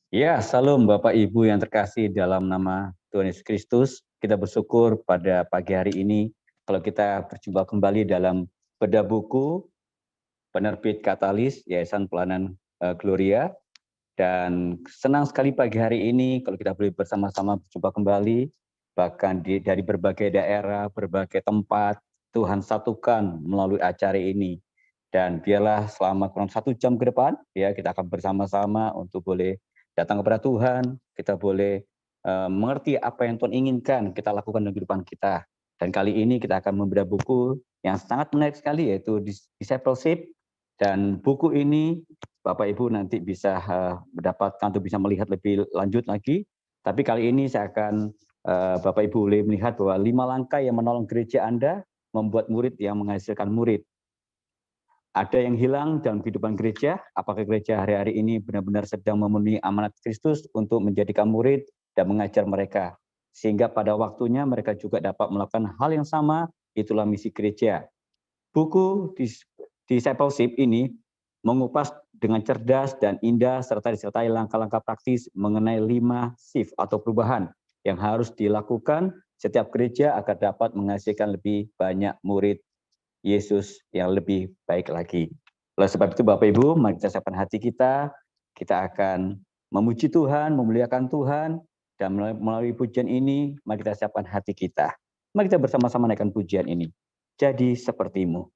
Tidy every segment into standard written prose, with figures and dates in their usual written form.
Ya, salam Bapak Ibu yang terkasih dalam nama Tuhan Yesus Kristus. Kita bersyukur pada pagi hari ini kalau kita berjumpa kembali dalam bedah buku penerbit Katalis Yayasan Pelayanan Gloria. Dan senang sekali pagi hari ini kalau kita boleh bersama-sama berjumpa kembali, bahkan dari berbagai daerah, berbagai tempat, Tuhan satukan melalui acara ini. Dan biarlah selama kurang 1 jam ke depan, ya kita akan bersama-sama untuk boleh datang kepada Tuhan, kita boleh mengerti apa yang Tuhan inginkan kita lakukan dalam kehidupan kita. Dan kali ini kita akan membedah buku yang sangat menarik sekali, yaitu Discipleship. Dan buku ini Bapak Ibu nanti bisa mendapatkan atau bisa melihat lebih lanjut lagi. Tapi kali ini saya akan Bapak Ibu boleh melihat bahwa 5 langkah yang menolong gereja Anda membuat murid yang menghasilkan murid. Ada yang hilang dalam kehidupan gereja. Apakah gereja hari-hari ini benar-benar sedang memenuhi amanat Kristus untuk menjadikan murid dan mengajar mereka, sehingga pada waktunya mereka juga dapat melakukan hal yang sama. Itulah misi gereja. Buku Discipleship ini mengupas dengan cerdas dan indah serta disertai langkah-langkah praktis mengenai 5 shift atau perubahan yang harus dilakukan setiap gereja agar dapat menghasilkan lebih banyak murid Yesus yang lebih baik lagi. Oleh sebab itu Bapak Ibu, mari kita siapkan hati kita akan memuji Tuhan, memuliakan Tuhan, dan melalui pujian ini, mari kita siapkan hati kita. Mari kita bersama-sama naikkan pujian ini. Jadi sepertimu.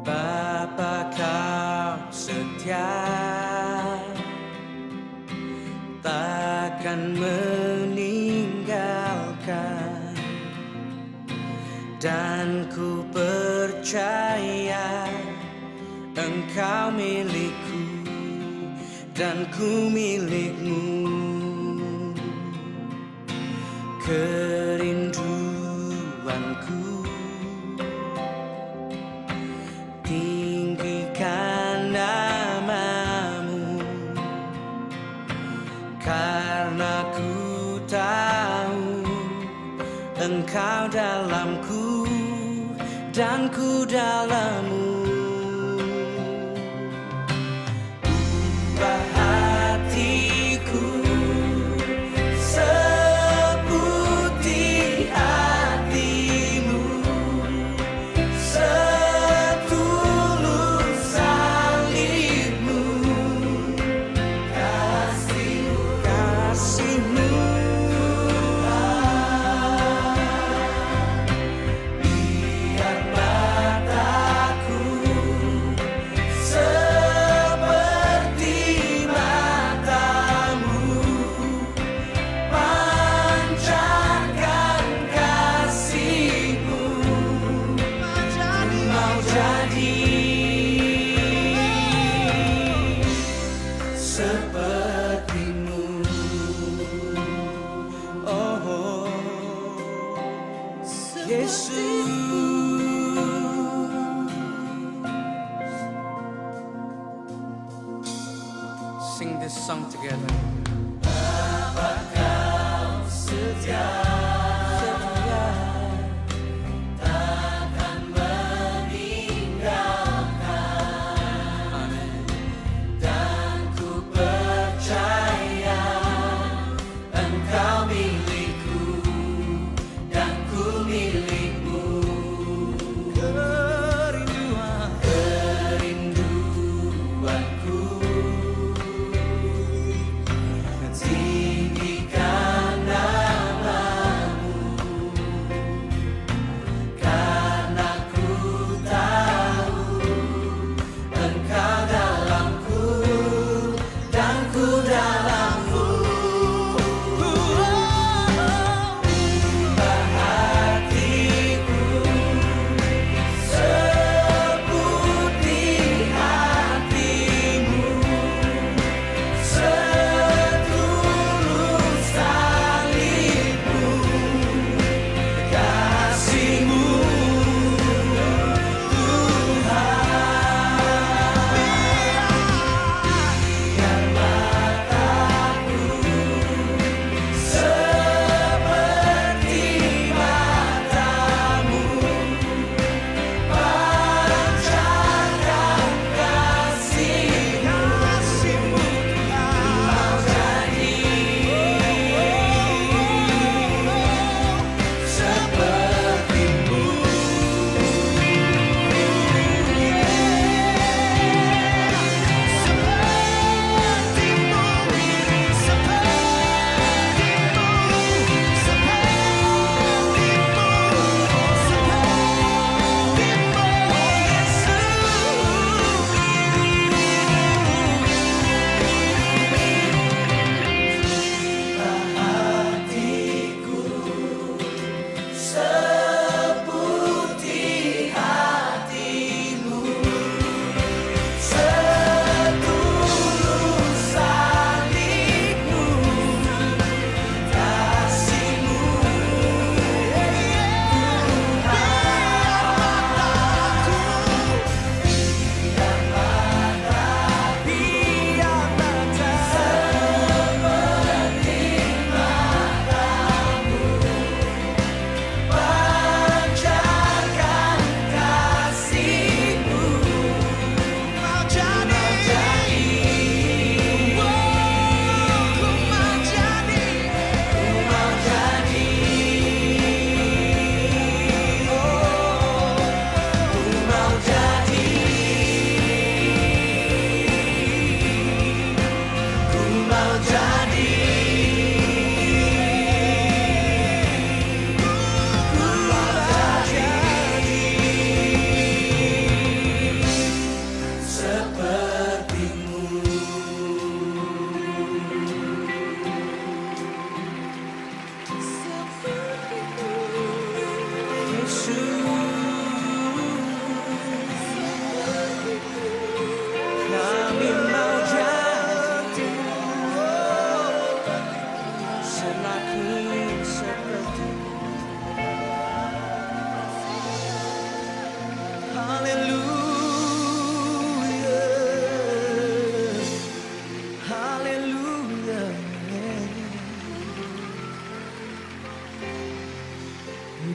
Bapa kau setia, takkan meninggalkan, dan ku percaya Engkau milikku dan ku milikmu. Kerinduanku tinggikan namamu, karena ku tahu Engkau dalamku dan ku dalammu. Ubah hatiku seputih hatimu, setulus salibmu, kasihmu. Biar mataku seperti matamu, pancarkan kasihmu, mau jadi sepertimu. Oh Yesus. Sing this song together. Bapa kau setia, takkan meninggalkan. Amin. Dan ku percaya Engkau milikku dan ku milikmu. Kerinduanku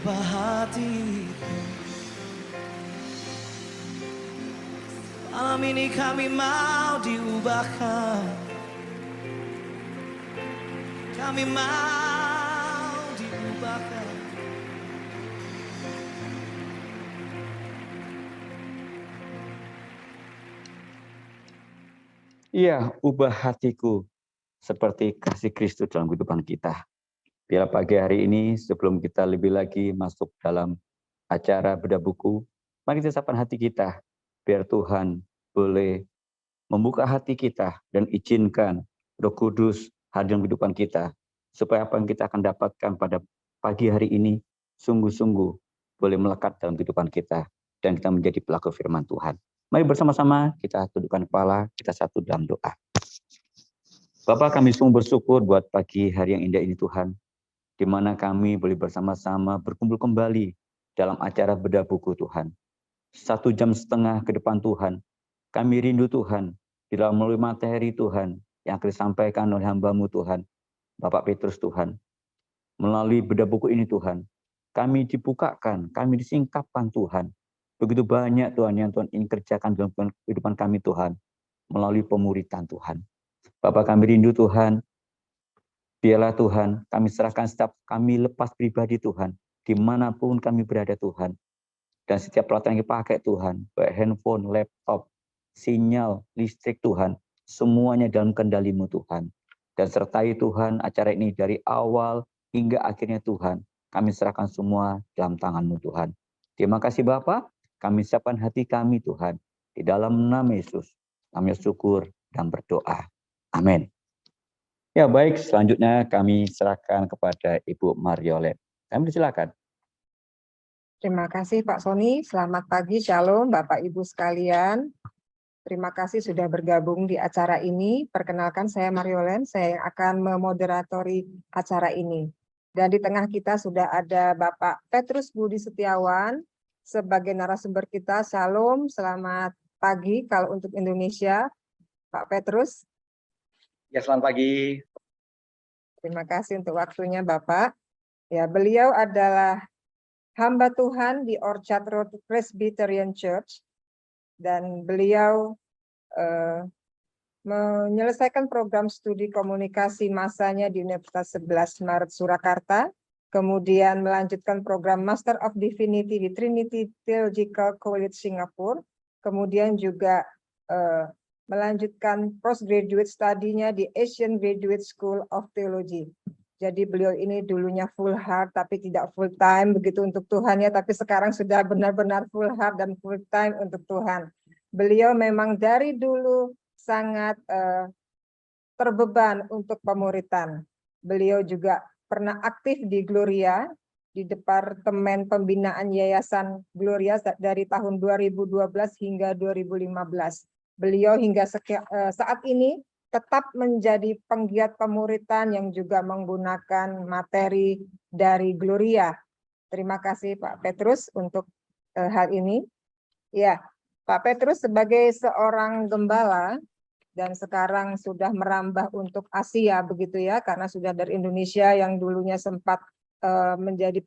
ubah hatiku. Malam ini kami mau diubahkan, kami mau diubahkan. Iya, ubah hatiku seperti kasih Kristus dalam kehidupan kita. Biar pagi hari ini sebelum kita lebih lagi masuk dalam acara bedah buku, mari kita siapkan hati kita. Biar Tuhan boleh membuka hati kita dan izinkan Roh Kudus hadir dalam kehidupan kita. Supaya apa yang kita akan dapatkan pada pagi hari ini sungguh-sungguh boleh melekat dalam kehidupan kita. Dan kita menjadi pelaku firman Tuhan. Mari bersama-sama kita tundukkan kepala, kita satu dalam doa. Bapak, kami sungguh bersyukur buat pagi hari yang indah ini Tuhan, di mana kami boleh bersama-sama berkumpul kembali dalam acara bedah buku Tuhan. 1,5 jam ke depan Tuhan, kami rindu Tuhan, di dalam melalui materi Tuhan, yang akan disampaikan oleh hamba-Mu Tuhan, Bapak Petrus Tuhan. Melalui bedah buku ini Tuhan, kami dibukakan, kami disingkapkan Tuhan. Begitu banyak Tuhan yang Tuhan ingin kerjakan dalam kehidupan kami Tuhan, melalui pemuritan Tuhan. Bapak, kami rindu Tuhan, biarlah Tuhan, kami serahkan setiap kami lepas pribadi Tuhan, dimanapun kami berada Tuhan. Dan setiap peralatan yang dipakai Tuhan, baik handphone, laptop, sinyal, listrik Tuhan, semuanya dalam kendali-Mu Tuhan. Dan sertai Tuhan acara ini dari awal hingga akhirnya Tuhan, kami serahkan semua dalam tangan-Mu Tuhan. Terima kasih Bapak, kami siapkan hati kami Tuhan, di dalam nama Yesus, kami syukur dan berdoa. Amin. Ya baik, selanjutnya kami serahkan kepada Ibu Mariolet. Kami silakan. Terima kasih Pak Sony, selamat pagi, Shalom Bapak Ibu sekalian. Terima kasih sudah bergabung di acara ini. Perkenalkan saya Mariolen, saya yang akan memoderatori acara ini. Dan di tengah kita sudah ada Bapak Petrus Budi Setiawan sebagai narasumber kita. Shalom, selamat pagi kalau untuk Indonesia. Pak Petrus. Ya, selamat pagi. Terima kasih untuk waktunya Bapak. Ya, beliau adalah hamba Tuhan di Orchard Road Presbyterian Church dan beliau menyelesaikan program studi komunikasi masanya di Universitas 11 Maret Surakarta, kemudian melanjutkan program Master of Divinity di Trinity Theological College Singapura, kemudian juga melanjutkan postgraduate studinya di Asian Graduate School of Theology. Jadi beliau ini dulunya full heart tapi tidak full time begitu untuk Tuhan ya, tapi sekarang sudah benar-benar full heart dan full time untuk Tuhan. Beliau memang dari dulu sangat terbeban untuk pemuritan. Beliau juga pernah aktif di Gloria, di Departemen Pembinaan Yayasan Gloria dari tahun 2012 hingga 2015. Beliau hingga saat ini tetap menjadi penggiat pemuritan yang juga menggunakan materi dari Gloria. Terima kasih Pak Petrus untuk hal ini. Ya, Pak Petrus sebagai seorang gembala dan sekarang sudah merambah untuk Asia begitu ya, karena sudah dari Indonesia yang dulunya sempat menjadi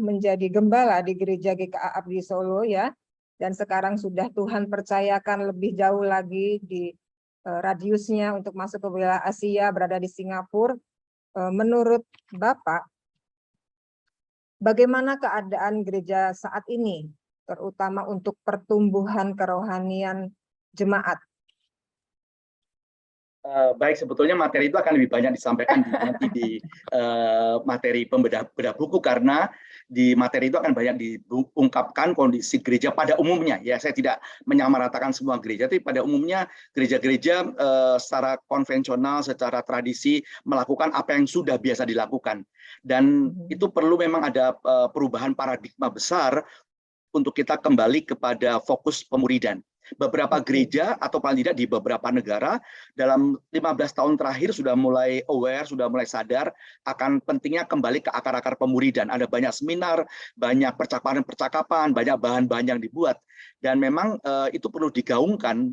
menjadi gembala di Gereja GKA Abdi Solo ya, dan sekarang sudah Tuhan percayakan lebih jauh lagi di radiusnya untuk masuk ke wilayah Asia, berada di Singapura. Menurut Bapak, bagaimana keadaan gereja saat ini, terutama untuk pertumbuhan kerohanian jemaat? Baik, sebetulnya materi itu akan lebih banyak disampaikan nanti di materi bedah buku, karena di materi itu akan banyak diungkapkan kondisi gereja pada umumnya. Ya, saya tidak menyamaratakan semua gereja, tapi pada umumnya gereja-gereja secara konvensional, secara tradisi melakukan apa yang sudah biasa dilakukan. Dan itu perlu memang ada perubahan paradigma besar untuk kita kembali kepada fokus pemuridan. Beberapa gereja atau paling tidak di beberapa negara dalam 15 tahun terakhir sudah mulai aware, sudah mulai sadar akan pentingnya kembali ke akar-akar pemuridan. Ada banyak seminar, banyak percakapan-percakapan, banyak bahan-bahan yang dibuat. Dan memang itu perlu digaungkan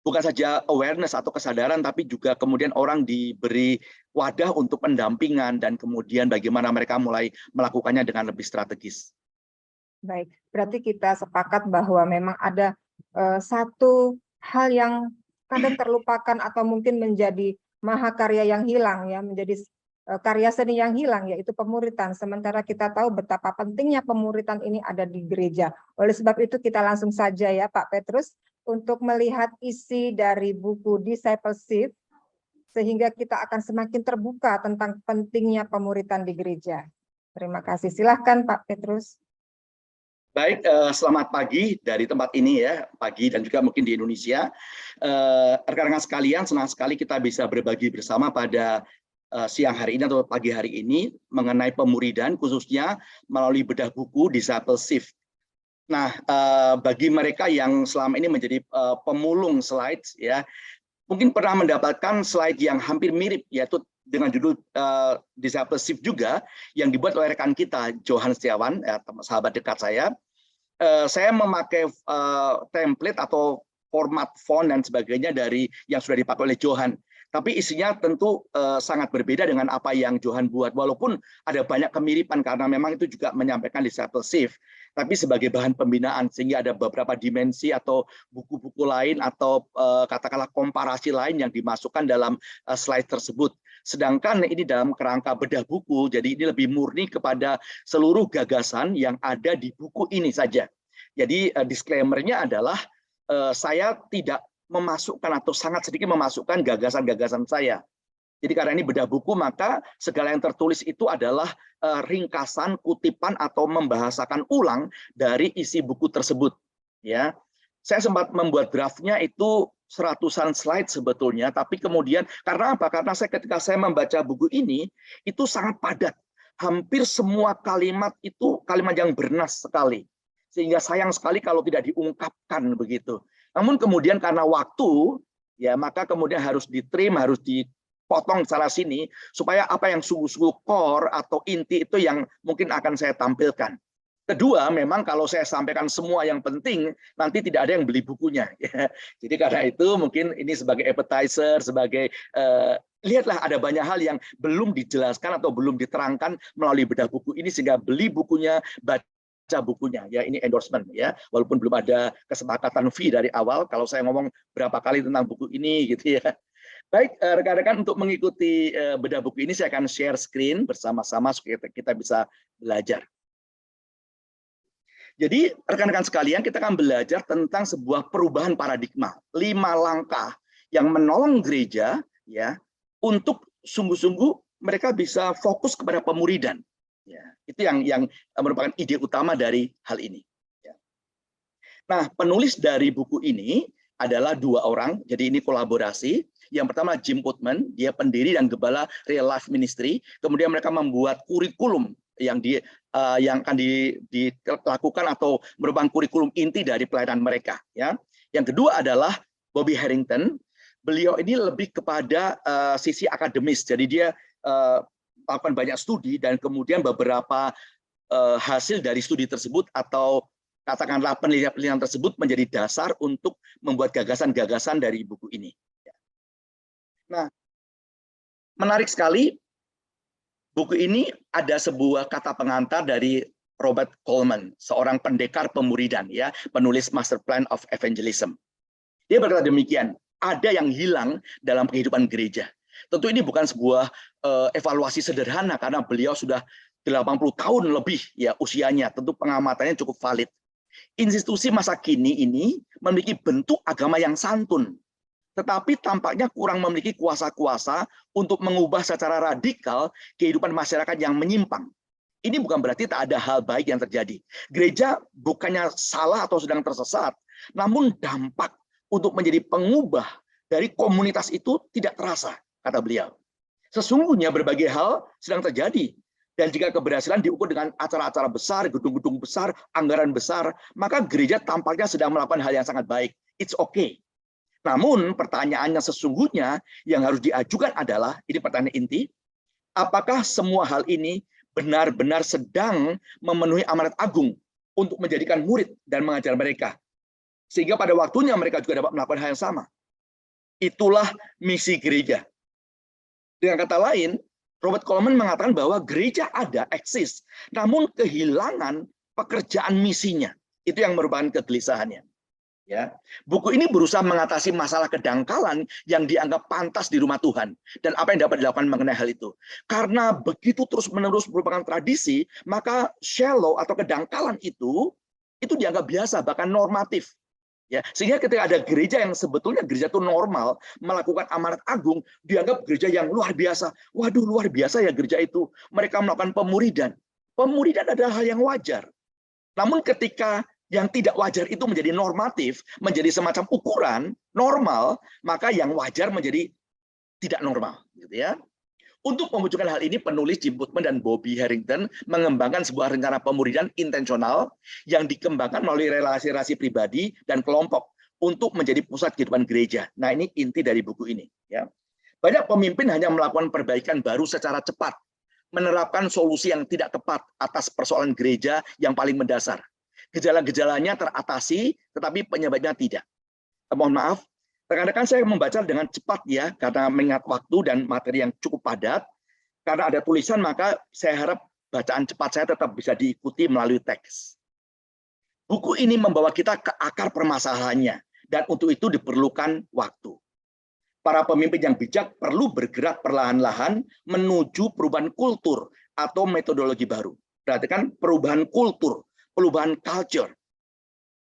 bukan saja awareness atau kesadaran, tapi juga kemudian orang diberi wadah untuk pendampingan dan kemudian bagaimana mereka mulai melakukannya dengan lebih strategis. Baik, berarti kita sepakat bahwa memang ada satu hal yang kadang terlupakan atau mungkin menjadi mahakarya yang hilang, ya, menjadi karya seni yang hilang, yaitu pemuritan. Sementara kita tahu betapa pentingnya pemuritan ini ada di gereja. Oleh sebab itu kita langsung saja ya Pak Petrus untuk melihat isi dari buku Discipleship, sehingga kita akan semakin terbuka tentang pentingnya pemuritan di gereja. Terima kasih. Silahkan Pak Petrus. Baik, selamat pagi dari tempat ini ya, pagi dan juga mungkin di Indonesia. Rekan-rekan sekalian, senang sekali kita bisa berbagi bersama pada siang hari ini atau pagi hari ini mengenai pemuridan, khususnya melalui bedah buku Discipleship. Nah, bagi mereka yang selama ini menjadi pemulung slides, ya, mungkin pernah mendapatkan slide yang hampir mirip, yaitu dengan judul Discipleship juga, yang dibuat oleh rekan kita Johan Setiawan, sahabat dekat saya. Saya memakai template atau format font dan sebagainya dari yang sudah dipakai oleh Johan. Tapi isinya tentu sangat berbeda dengan apa yang Johan buat, walaupun ada banyak kemiripan karena memang itu juga menyampaikan discipleship, tapi sebagai bahan pembinaan, sehingga ada beberapa dimensi atau buku-buku lain atau katakanlah komparasi lain yang dimasukkan dalam slide tersebut. Sedangkan ini dalam kerangka bedah buku, jadi ini lebih murni kepada seluruh gagasan yang ada di buku ini saja. Jadi disclaimer-nya adalah saya tidak memasukkan atau sangat sedikit memasukkan gagasan-gagasan saya. Jadi karena ini bedah buku, maka segala yang tertulis itu adalah ringkasan, kutipan atau membahasakan ulang dari isi buku tersebut. Ya, saya sempat membuat draftnya itu seratusan slide sebetulnya, tapi kemudian karena apa? Karena ketika saya membaca buku ini itu sangat padat, hampir semua kalimat itu kalimat yang bernas sekali, sehingga sayang sekali kalau tidak diungkapkan begitu. Namun kemudian karena waktu, ya maka kemudian harus ditrim, harus dipotong sana sini supaya apa yang sungguh-sungguh core atau inti itu yang mungkin akan saya tampilkan. Kedua, memang kalau saya sampaikan semua yang penting, nanti tidak ada yang beli bukunya. Ya. Jadi karena itu mungkin ini sebagai appetizer, sebagai lihatlah ada banyak hal yang belum dijelaskan atau belum diterangkan melalui bedah buku ini, sehingga beli bukunya, baca bukunya, ya ini endorsement ya, walaupun belum ada kesepakatan fee dari awal kalau saya ngomong berapa kali tentang buku ini gitu ya. Baik, rekan-rekan, untuk mengikuti bedah buku ini saya akan share screen bersama-sama supaya kita bisa belajar. Jadi rekan-rekan sekalian, kita akan belajar tentang sebuah perubahan paradigma, 5 langkah yang menolong gereja ya untuk sungguh-sungguh mereka bisa fokus kepada pemuridan. Ya, itu yang merupakan ide utama dari hal ini. Ya. Nah, penulis dari buku ini adalah 2 orang, jadi ini kolaborasi. Yang pertama Jim Putman, dia pendiri dan gembala Real Life Ministry. Kemudian mereka membuat kurikulum yang akan dilakukan atau merupakan kurikulum inti dari pelayanan mereka. Ya. Yang kedua adalah Bobby Harrington. Beliau ini lebih kepada sisi akademis, jadi dia melakukan banyak studi dan kemudian beberapa hasil dari studi tersebut atau katakanlah penelitian tersebut menjadi dasar untuk membuat gagasan-gagasan dari buku ini. Nah, menarik sekali, buku ini ada sebuah kata pengantar dari Robert Coleman, seorang pendekar pemuridan, ya, penulis Master Plan of Evangelism. Dia berkata demikian, ada yang hilang dalam kehidupan gereja. Tentu ini bukan sebuah evaluasi sederhana karena beliau sudah 80 tahun lebih ya usianya, tentu pengamatannya cukup valid. Institusi masa kini ini memiliki bentuk agama yang santun, tetapi tampaknya kurang memiliki kuasa-kuasa untuk mengubah secara radikal kehidupan masyarakat yang menyimpang. Ini bukan berarti tak ada hal baik yang terjadi. Gereja bukannya salah atau sedang tersesat, namun dampak untuk menjadi pengubah dari komunitas itu tidak terasa, kata beliau. Sesungguhnya berbagai hal sedang terjadi, dan jika keberhasilan diukur dengan acara-acara besar, gedung-gedung besar, anggaran besar, maka gereja tampaknya sedang melakukan hal yang sangat baik. It's okay. Namun pertanyaannya sesungguhnya yang harus diajukan adalah, ini pertanyaan inti, apakah semua hal ini benar-benar sedang memenuhi amanat agung untuk menjadikan murid dan mengajar mereka, sehingga pada waktunya mereka juga dapat melakukan hal yang sama? Itulah misi gereja. Dengan kata lain, Robert Coleman mengatakan bahwa gereja ada, eksis, namun kehilangan pekerjaan misinya. Itu yang merupakan kegelisahannya. Ya, buku ini berusaha mengatasi masalah kedangkalan yang dianggap pantas di rumah Tuhan dan apa yang dapat dilakukan mengenai hal itu. Karena begitu terus-menerus merupakan tradisi, maka shallow atau kedangkalan itu dianggap biasa, bahkan normatif. Ya, sehingga ketika ada gereja yang sebetulnya gereja itu normal melakukan amanat agung, dianggap gereja yang luar biasa. Waduh, luar biasa ya gereja itu. Mereka melakukan pemuridan. Pemuridan adalah hal yang wajar. Namun ketika yang tidak wajar itu menjadi normatif, menjadi semacam ukuran normal, maka yang wajar menjadi tidak normal, gitu ya. Untuk mewujudkan hal ini, penulis Jim Putman dan Bobby Harrington mengembangkan sebuah rencana pemuridan intensional yang dikembangkan melalui relasi-relasi pribadi dan kelompok untuk menjadi pusat kehidupan gereja. Nah, ini inti dari buku ini. Ya. Banyak pemimpin hanya melakukan perbaikan baru secara cepat, menerapkan solusi yang tidak tepat atas persoalan gereja yang paling mendasar. Gejala-gejalanya teratasi, tetapi penyebabnya tidak. Mohon maaf, rekan-rekan saya membaca dengan cepat ya, karena mengingat waktu dan materi yang cukup padat. Karena ada tulisan, maka saya harap bacaan cepat saya tetap bisa diikuti melalui teks. Buku ini membawa kita ke akar permasalahannya, dan untuk itu diperlukan waktu. Para pemimpin yang bijak perlu bergerak perlahan-lahan menuju perubahan kultur atau metodologi baru. Berarti kan perubahan kultur, perubahan culture.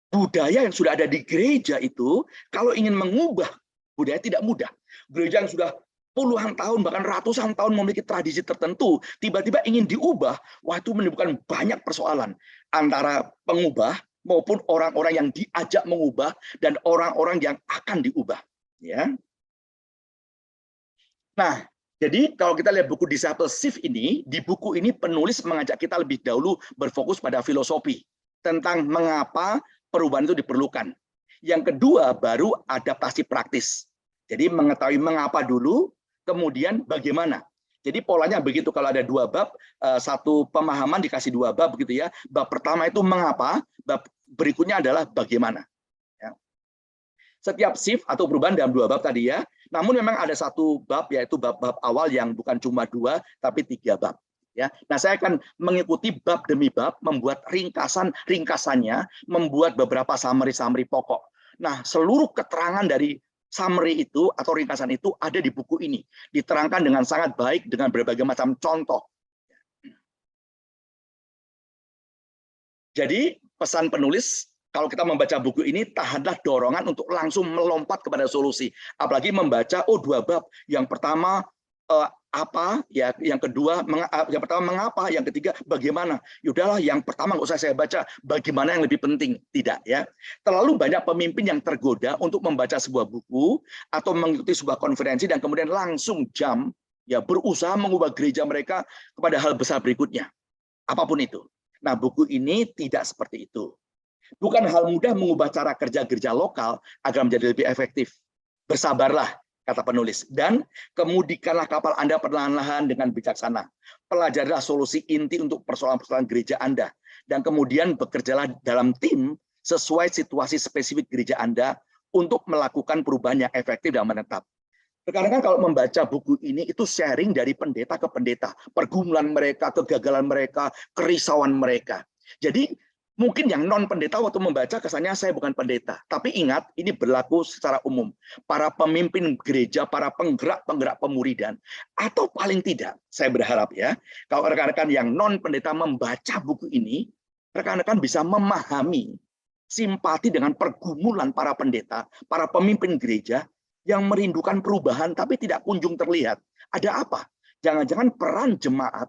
Budaya yang sudah ada di gereja itu, kalau ingin mengubah budaya tidak mudah. Gereja yang sudah puluhan tahun, bahkan ratusan tahun memiliki tradisi tertentu, tiba-tiba ingin diubah, wah itu menimbulkan banyak persoalan. Antara pengubah maupun orang-orang yang diajak mengubah, dan orang-orang yang akan diubah. Ya. Nah, jadi kalau kita lihat buku Discipleship ini, di buku ini penulis mengajak kita lebih dahulu berfokus pada filosofi tentang mengapa perubahan itu diperlukan. Yang kedua baru adaptasi praktis. Jadi mengetahui mengapa dulu, kemudian bagaimana. Jadi polanya begitu, kalau ada dua bab, satu pemahaman dikasih dua bab begitu ya. Bab pertama itu mengapa, bab berikutnya adalah bagaimana. Setiap shift atau perubahan dalam dua bab tadi ya, namun memang ada satu bab, yaitu bab-bab awal yang bukan cuma dua, tapi 3 bab. Ya, nah saya akan mengikuti bab demi bab, membuat ringkasannya, membuat beberapa summary pokok. Nah, seluruh keterangan dari summary itu atau ringkasan itu ada di buku ini, diterangkan dengan sangat baik dengan berbagai macam contoh. Jadi pesan penulis, kalau kita membaca buku ini, tahanlah dorongan untuk langsung melompat kepada solusi. Apalagi membaca, oh 2 bab. Yang pertama, apa, ya, yang kedua, yang pertama mengapa, yang ketiga bagaimana. Yaudahlah, yang pertama nggak usah saya baca, bagaimana yang lebih penting. Tidak ya. Terlalu banyak pemimpin yang tergoda untuk membaca sebuah buku atau mengikuti sebuah konferensi dan kemudian langsung ya berusaha mengubah gereja mereka kepada hal besar berikutnya. Apapun itu. Nah, buku ini tidak seperti itu. Bukan hal mudah mengubah cara kerja gereja lokal agar menjadi lebih efektif. Bersabarlah, kata penulis, dan kemudikanlah kapal Anda perlahan-lahan dengan bijaksana. Pelajarilah solusi inti untuk persoalan-persoalan gereja Anda, dan kemudian bekerjalah dalam tim sesuai situasi spesifik gereja Anda untuk melakukan perubahan yang efektif dan menetap. Rekan-rekan kalau membaca buku ini itu sharing dari pendeta ke pendeta, pergumulan mereka, kegagalan mereka, kerisauan mereka. Jadi mungkin yang non pendeta waktu membaca kesannya saya bukan pendeta, tapi ingat ini berlaku secara umum. Para pemimpin gereja, para penggerak-penggerak pemuridan, atau paling tidak, saya berharap ya, kalau rekan-rekan yang non pendeta membaca buku ini, rekan-rekan bisa memahami simpati dengan pergumulan para pendeta, para pemimpin gereja yang merindukan perubahan tapi tidak kunjung terlihat. Ada apa? Jangan-jangan peran jemaat,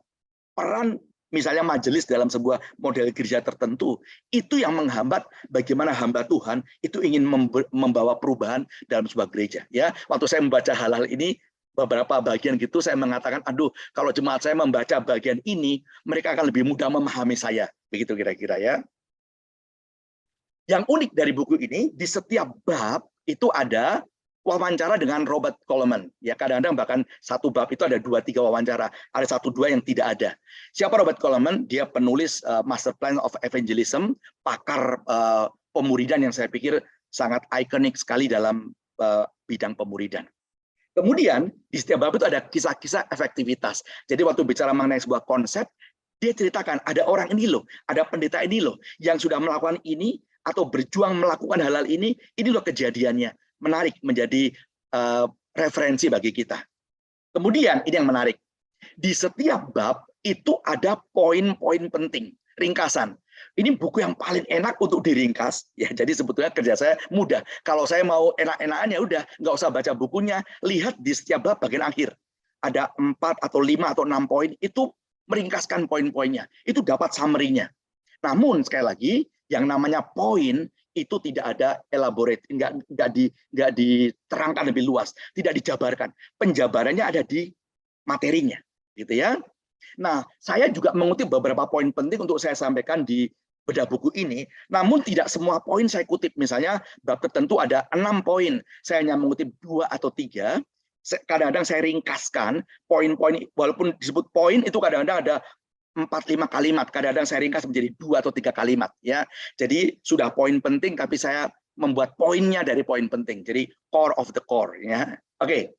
peran misalnya majelis dalam sebuah model gereja tertentu, itu yang menghambat bagaimana hamba Tuhan itu ingin membawa perubahan dalam sebuah gereja. Ya, waktu saya membaca hal-hal ini, beberapa bagian gitu saya mengatakan, aduh, kalau jemaat saya membaca bagian ini, mereka akan lebih mudah memahami saya. Begitu kira-kira ya. Yang unik dari buku ini, di setiap bab itu ada wawancara dengan Robert Coleman. Ya, kadang-kadang bahkan satu bab itu ada 2-3 wawancara. Ada 1-2 yang tidak ada. Siapa Robert Coleman? Dia penulis Master Plan of Evangelism, pakar pemuridan yang saya pikir sangat ikonik sekali dalam bidang pemuridan. Kemudian di setiap bab itu ada kisah-kisah efektivitas. Jadi waktu bicara mengenai sebuah konsep, dia ceritakan ada orang ini loh, ada pendeta ini loh yang sudah melakukan ini atau berjuang melakukan hal-hal ini loh kejadiannya. Menarik, menjadi referensi bagi kita. Kemudian ini yang menarik. Di setiap bab itu ada poin-poin penting, ringkasan. Ini buku yang paling enak untuk diringkas, ya. Jadi sebetulnya kerja saya mudah. Kalau saya mau enak-enakan ya udah, nggak usah baca bukunya, lihat di setiap bab bagian akhir. Ada 4 atau 5 atau 6 poin, itu meringkaskan poin-poinnya. Itu dapat summary-nya. Namun sekali lagi, yang namanya poin itu tidak ada elaborate, nggak diterangkan lebih luas, tidak dijabarkan. Penjabarannya ada di materinya, gitu ya. Nah, saya juga mengutip beberapa poin penting untuk saya sampaikan di bedah buku ini, namun tidak semua poin saya kutip. Misalnya bab tertentu ada 6 poin, saya hanya mengutip 2 atau 3. Kadang-kadang saya ringkaskan poin-poin, walaupun disebut poin itu kadang-kadang ada 4-5 kalimat, kadang-kadang saya ringkas menjadi 2 atau 3 kalimat, ya. Jadi sudah poin penting, tapi saya membuat poinnya dari poin penting. Jadi core of the core, ya. Oke.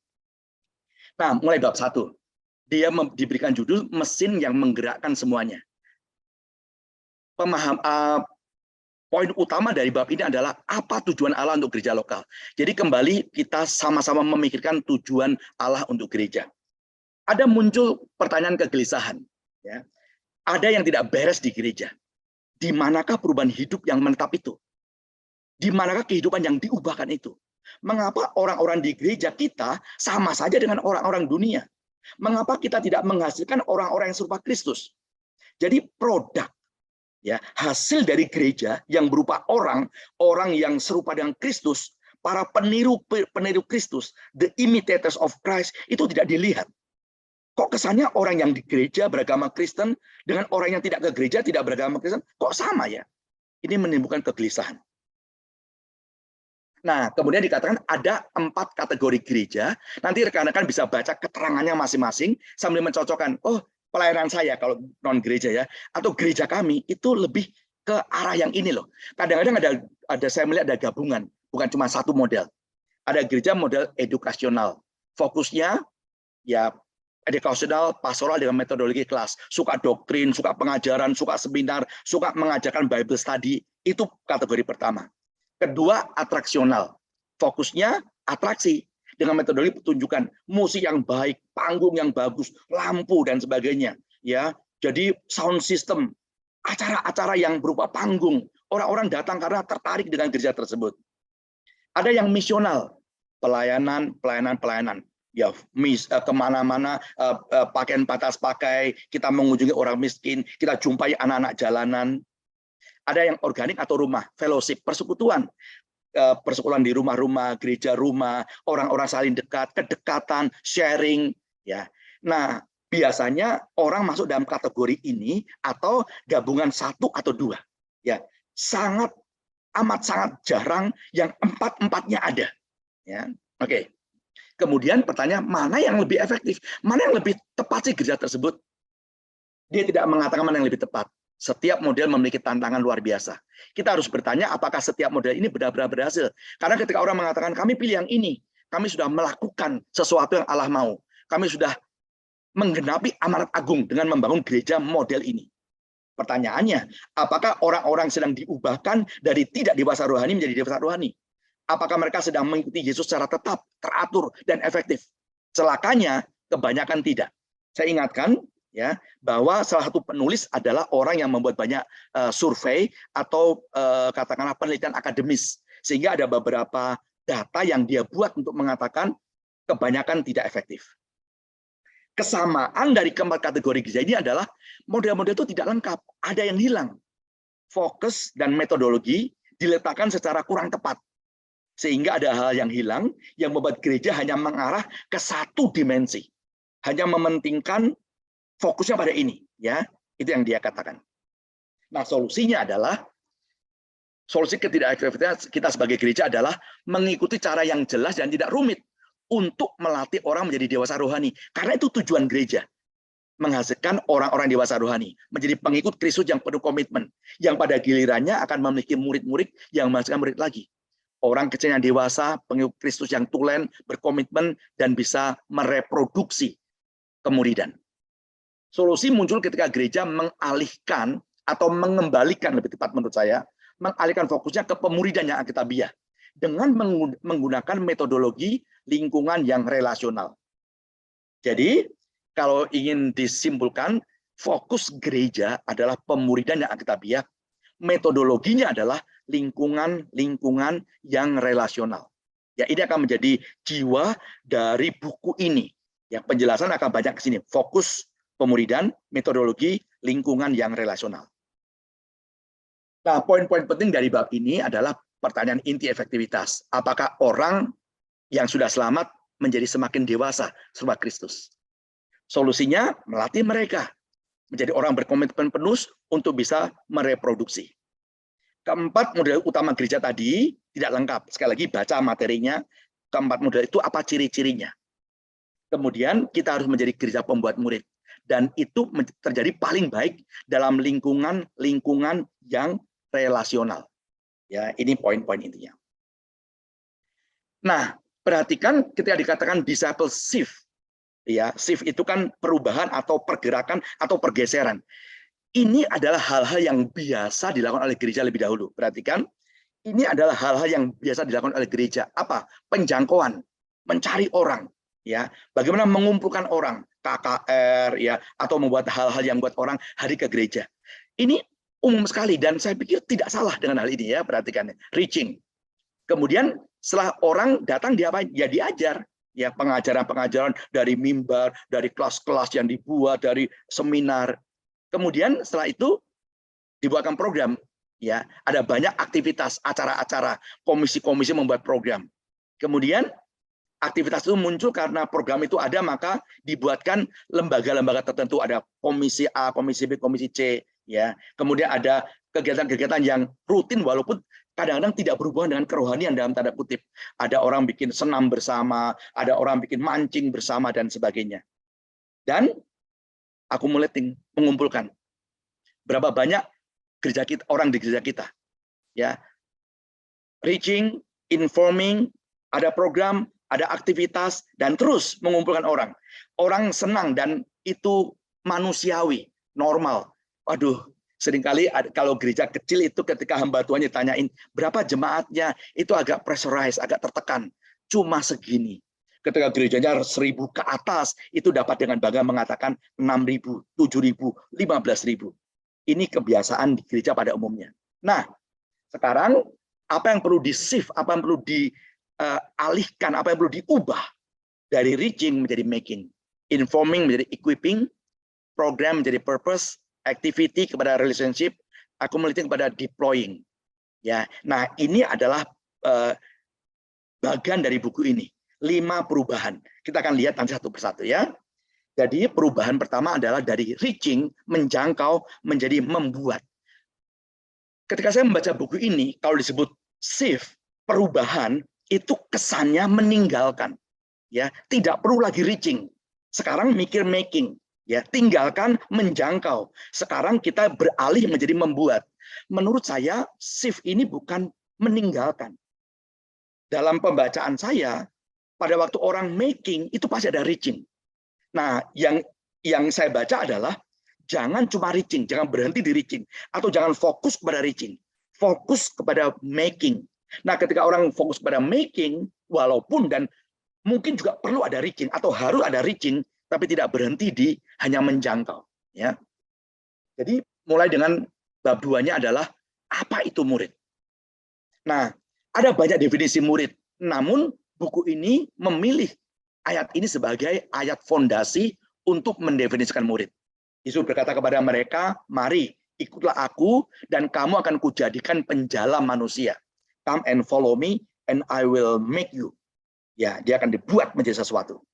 Nah, mulai bab 1. Dia diberikan judul mesin yang menggerakkan semuanya. Poin utama dari bab ini adalah apa tujuan Allah untuk gereja lokal. Jadi kembali kita sama-sama memikirkan tujuan Allah untuk gereja. Ada muncul pertanyaan kegelisahan. Ya. Ada yang tidak beres di gereja. Di manakah perubahan hidup yang menetap itu? Di manakah kehidupan yang diubahkan itu? Mengapa orang-orang di gereja kita sama saja dengan orang-orang dunia? Mengapa kita tidak menghasilkan orang-orang yang serupa Kristus? Jadi produk, ya, hasil dari gereja yang berupa orang yang serupa dengan Kristus, para peniru Kristus, the imitators of Christ, itu tidak dilihat. Kok kesannya orang yang di gereja beragama Kristen dengan orang yang tidak ke gereja tidak beragama Kristen, kok sama ya? Ini menimbulkan kegelisahan. Nah, kemudian dikatakan ada 4 kategori gereja. Nanti rekan-rekan bisa baca keterangannya masing-masing sambil mencocokkan. Oh, pelayanan saya kalau non gereja ya, atau gereja kami itu lebih ke arah yang ini loh. Kadang-kadang ada saya melihat ada gabungan, bukan cuma satu model. Ada gereja model edukasional, fokusnya ya edukasional, pastoral dengan metodologi kelas, suka doktrin, suka pengajaran, suka seminar, suka mengajarkan Bible study. Itu kategori pertama. Kedua, atraksional. Fokusnya atraksi dengan metodologi pertunjukan, musik yang baik, panggung yang bagus, lampu dan sebagainya. Ya, jadi sound system, acara-acara yang berupa panggung. Orang-orang datang karena tertarik dengan gereja tersebut. Ada yang misional, pelayanan. Ya, kemana-mana, pakaian batas pakai, kita mengunjungi orang miskin, kita jumpai anak-anak jalanan. Ada yang organik atau rumah, fellowship, persekutuan. Persekutuan di rumah-rumah, gereja rumah, orang-orang saling dekat, kedekatan, sharing. Ya. Nah, biasanya orang masuk dalam kategori ini atau gabungan 1 atau 2. Ya, amat sangat jarang yang 4-empatnya ada. Ya, oke. Kemudian pertanyaan, mana yang lebih efektif? Mana yang lebih tepat sih gereja tersebut? Dia tidak mengatakan mana yang lebih tepat. Setiap model memiliki tantangan luar biasa. Kita harus bertanya apakah setiap model ini benar-benar berhasil. Karena ketika orang mengatakan kami pilih yang ini, kami sudah melakukan sesuatu yang Allah mau. Kami sudah menggenapi amanat agung dengan membangun gereja model ini. Pertanyaannya, apakah orang-orang sedang diubahkan dari tidak dewasa rohani menjadi dewasa rohani? Apakah mereka sedang mengikuti Yesus secara tetap, teratur, dan efektif? Celakanya, kebanyakan tidak. Saya ingatkan ya bahwa salah satu penulis adalah orang yang membuat banyak survei atau katakanlah penelitian akademis, sehingga ada beberapa data yang dia buat untuk mengatakan kebanyakan tidak efektif. Kesamaan dari keempat kategori gereja ini adalah model-model itu tidak lengkap, ada yang hilang. Fokus dan metodologi diletakkan secara kurang tepat, sehingga ada hal yang hilang yang membuat gereja hanya mengarah ke satu dimensi, hanya mementingkan fokusnya pada ini, ya, itu yang dia katakan. Nah, solusinya adalah solusi ketidakefektifan kita sebagai gereja adalah mengikuti cara yang jelas dan tidak rumit untuk melatih orang menjadi dewasa rohani. Karena itu tujuan gereja, menghasilkan orang-orang dewasa rohani, menjadi pengikut Kristus yang penuh komitmen, yang pada gilirannya akan memiliki murid-murid yang menghasilkan murid lagi. orang kecil yang dewasa, pengikut Kristus yang tulen, berkomitmen, dan bisa mereproduksi kemuridan. Solusi muncul ketika gereja mengalihkan atau mengembalikan, lebih tepat menurut saya, mengalihkan fokusnya ke pemuridan yang alkitabiah dengan menggunakan metodologi lingkungan yang relasional. Jadi, kalau ingin disimpulkan, fokus gereja adalah pemuridan yang alkitabiah, metodologinya adalah lingkungan yang relasional. Ya, ini akan menjadi jiwa dari buku ini. Ya, penjelasan akan banyak ke sini. Fokus pemuridan, metodologi, lingkungan yang relasional. Nah, poin-poin penting dari bab ini adalah pertanyaan inti efektivitas. Apakah orang yang sudah selamat menjadi semakin dewasa serupa Kristus? Solusinya melatih mereka menjadi orang berkomitmen penuh untuk bisa mereproduksi. Keempat model utama gereja tadi tidak lengkap. Sekali lagi baca materinya. Keempat model itu apa ciri-cirinya. Kemudian kita harus menjadi gereja pembuat murid. Dan itu terjadi paling baik dalam lingkungan yang relasional. Ya, ini poin-poin intinya. Nah, perhatikan ketika dikatakan disciple shift. Ya, shift itu kan perubahan atau pergerakan atau pergeseran. Ini adalah hal-hal yang biasa dilakukan oleh gereja lebih dahulu. Perhatikan, ini adalah hal-hal yang biasa dilakukan oleh gereja. Apa? Penjangkauan, mencari orang, ya. Bagaimana mengumpulkan orang, KKR, ya, atau membuat hal-hal yang buat orang hari ke gereja. Ini umum sekali dan saya pikir tidak salah dengan hal ini, ya. Perhatikan, reaching. Kemudian setelah orang datang dia apa? Ya diajar. Ya, pengajaran-pengajaran dari mimbar, dari kelas-kelas yang dibuat, dari seminar. Kemudian setelah itu dibuatkan program, ya, ada banyak aktivitas, acara-acara, komisi-komisi membuat program. Kemudian aktivitas itu muncul karena program itu ada, maka dibuatkan lembaga-lembaga tertentu, ada komisi A, komisi B, komisi C, ya. Kemudian ada kegiatan-kegiatan yang rutin walaupun kadang-kadang tidak berhubungan dengan kerohanian dalam tanda kutip. Ada orang bikin senam bersama, ada orang bikin mancing bersama dan sebagainya. Dan accumulating, mengumpulkan berapa banyak gereja kita, orang di gereja kita, ya, reaching, informing, ada program, ada aktivitas, dan terus mengumpulkan orang. Orang senang dan itu manusiawi, normal. Waduh, seringkali kalau gereja kecil itu ketika hamba Tuhan ditanyain berapa jemaatnya, itu agak pressurized, agak tertekan. Cuma segini. Ketika gerejanya 1.000 ke atas, itu dapat dengan bangga mengatakan 6.000, 7.000, 15.000. Ini kebiasaan di gereja pada umumnya. Nah, sekarang apa yang perlu di-shift, apa yang perlu dialihkan, apa yang perlu diubah dari reaching menjadi making, informing menjadi equipping, program menjadi purpose, activity kepada relationship, accumulating kepada deploying. Ya, nah ini adalah bagian dari buku ini. 5 perubahan. Kita akan lihat nanti satu persatu, ya. Jadi perubahan pertama adalah dari reaching, menjangkau, menjadi membuat. Ketika saya membaca buku ini, kalau disebut shift, perubahan, itu kesannya meninggalkan. Ya, tidak perlu lagi reaching. Sekarang mikir making. Ya, tinggalkan menjangkau. Sekarang kita beralih menjadi membuat. Menurut saya, shift ini bukan meninggalkan. Dalam pembacaan saya, pada waktu orang making, itu pasti ada reaching. Nah, yang saya baca adalah, jangan cuma reaching, jangan berhenti di reaching. Atau jangan fokus kepada reaching. Fokus kepada making. Nah, ketika orang fokus kepada making, walaupun dan mungkin juga perlu ada reaching, atau harus ada reaching, tapi tidak berhenti di hanya menjangkau. Ya. Jadi, mulai dengan bab 2-nya adalah, apa itu murid? Nah, ada banyak definisi murid. Namun, buku ini memilih ayat ini sebagai ayat fondasi untuk mendefinisikan murid. Yesus berkata kepada mereka, mari ikutlah aku dan kamu akan kujadikan penjala manusia. Come and follow me and I will make you. Ya, dia akan dibuat menjadi sesuatu.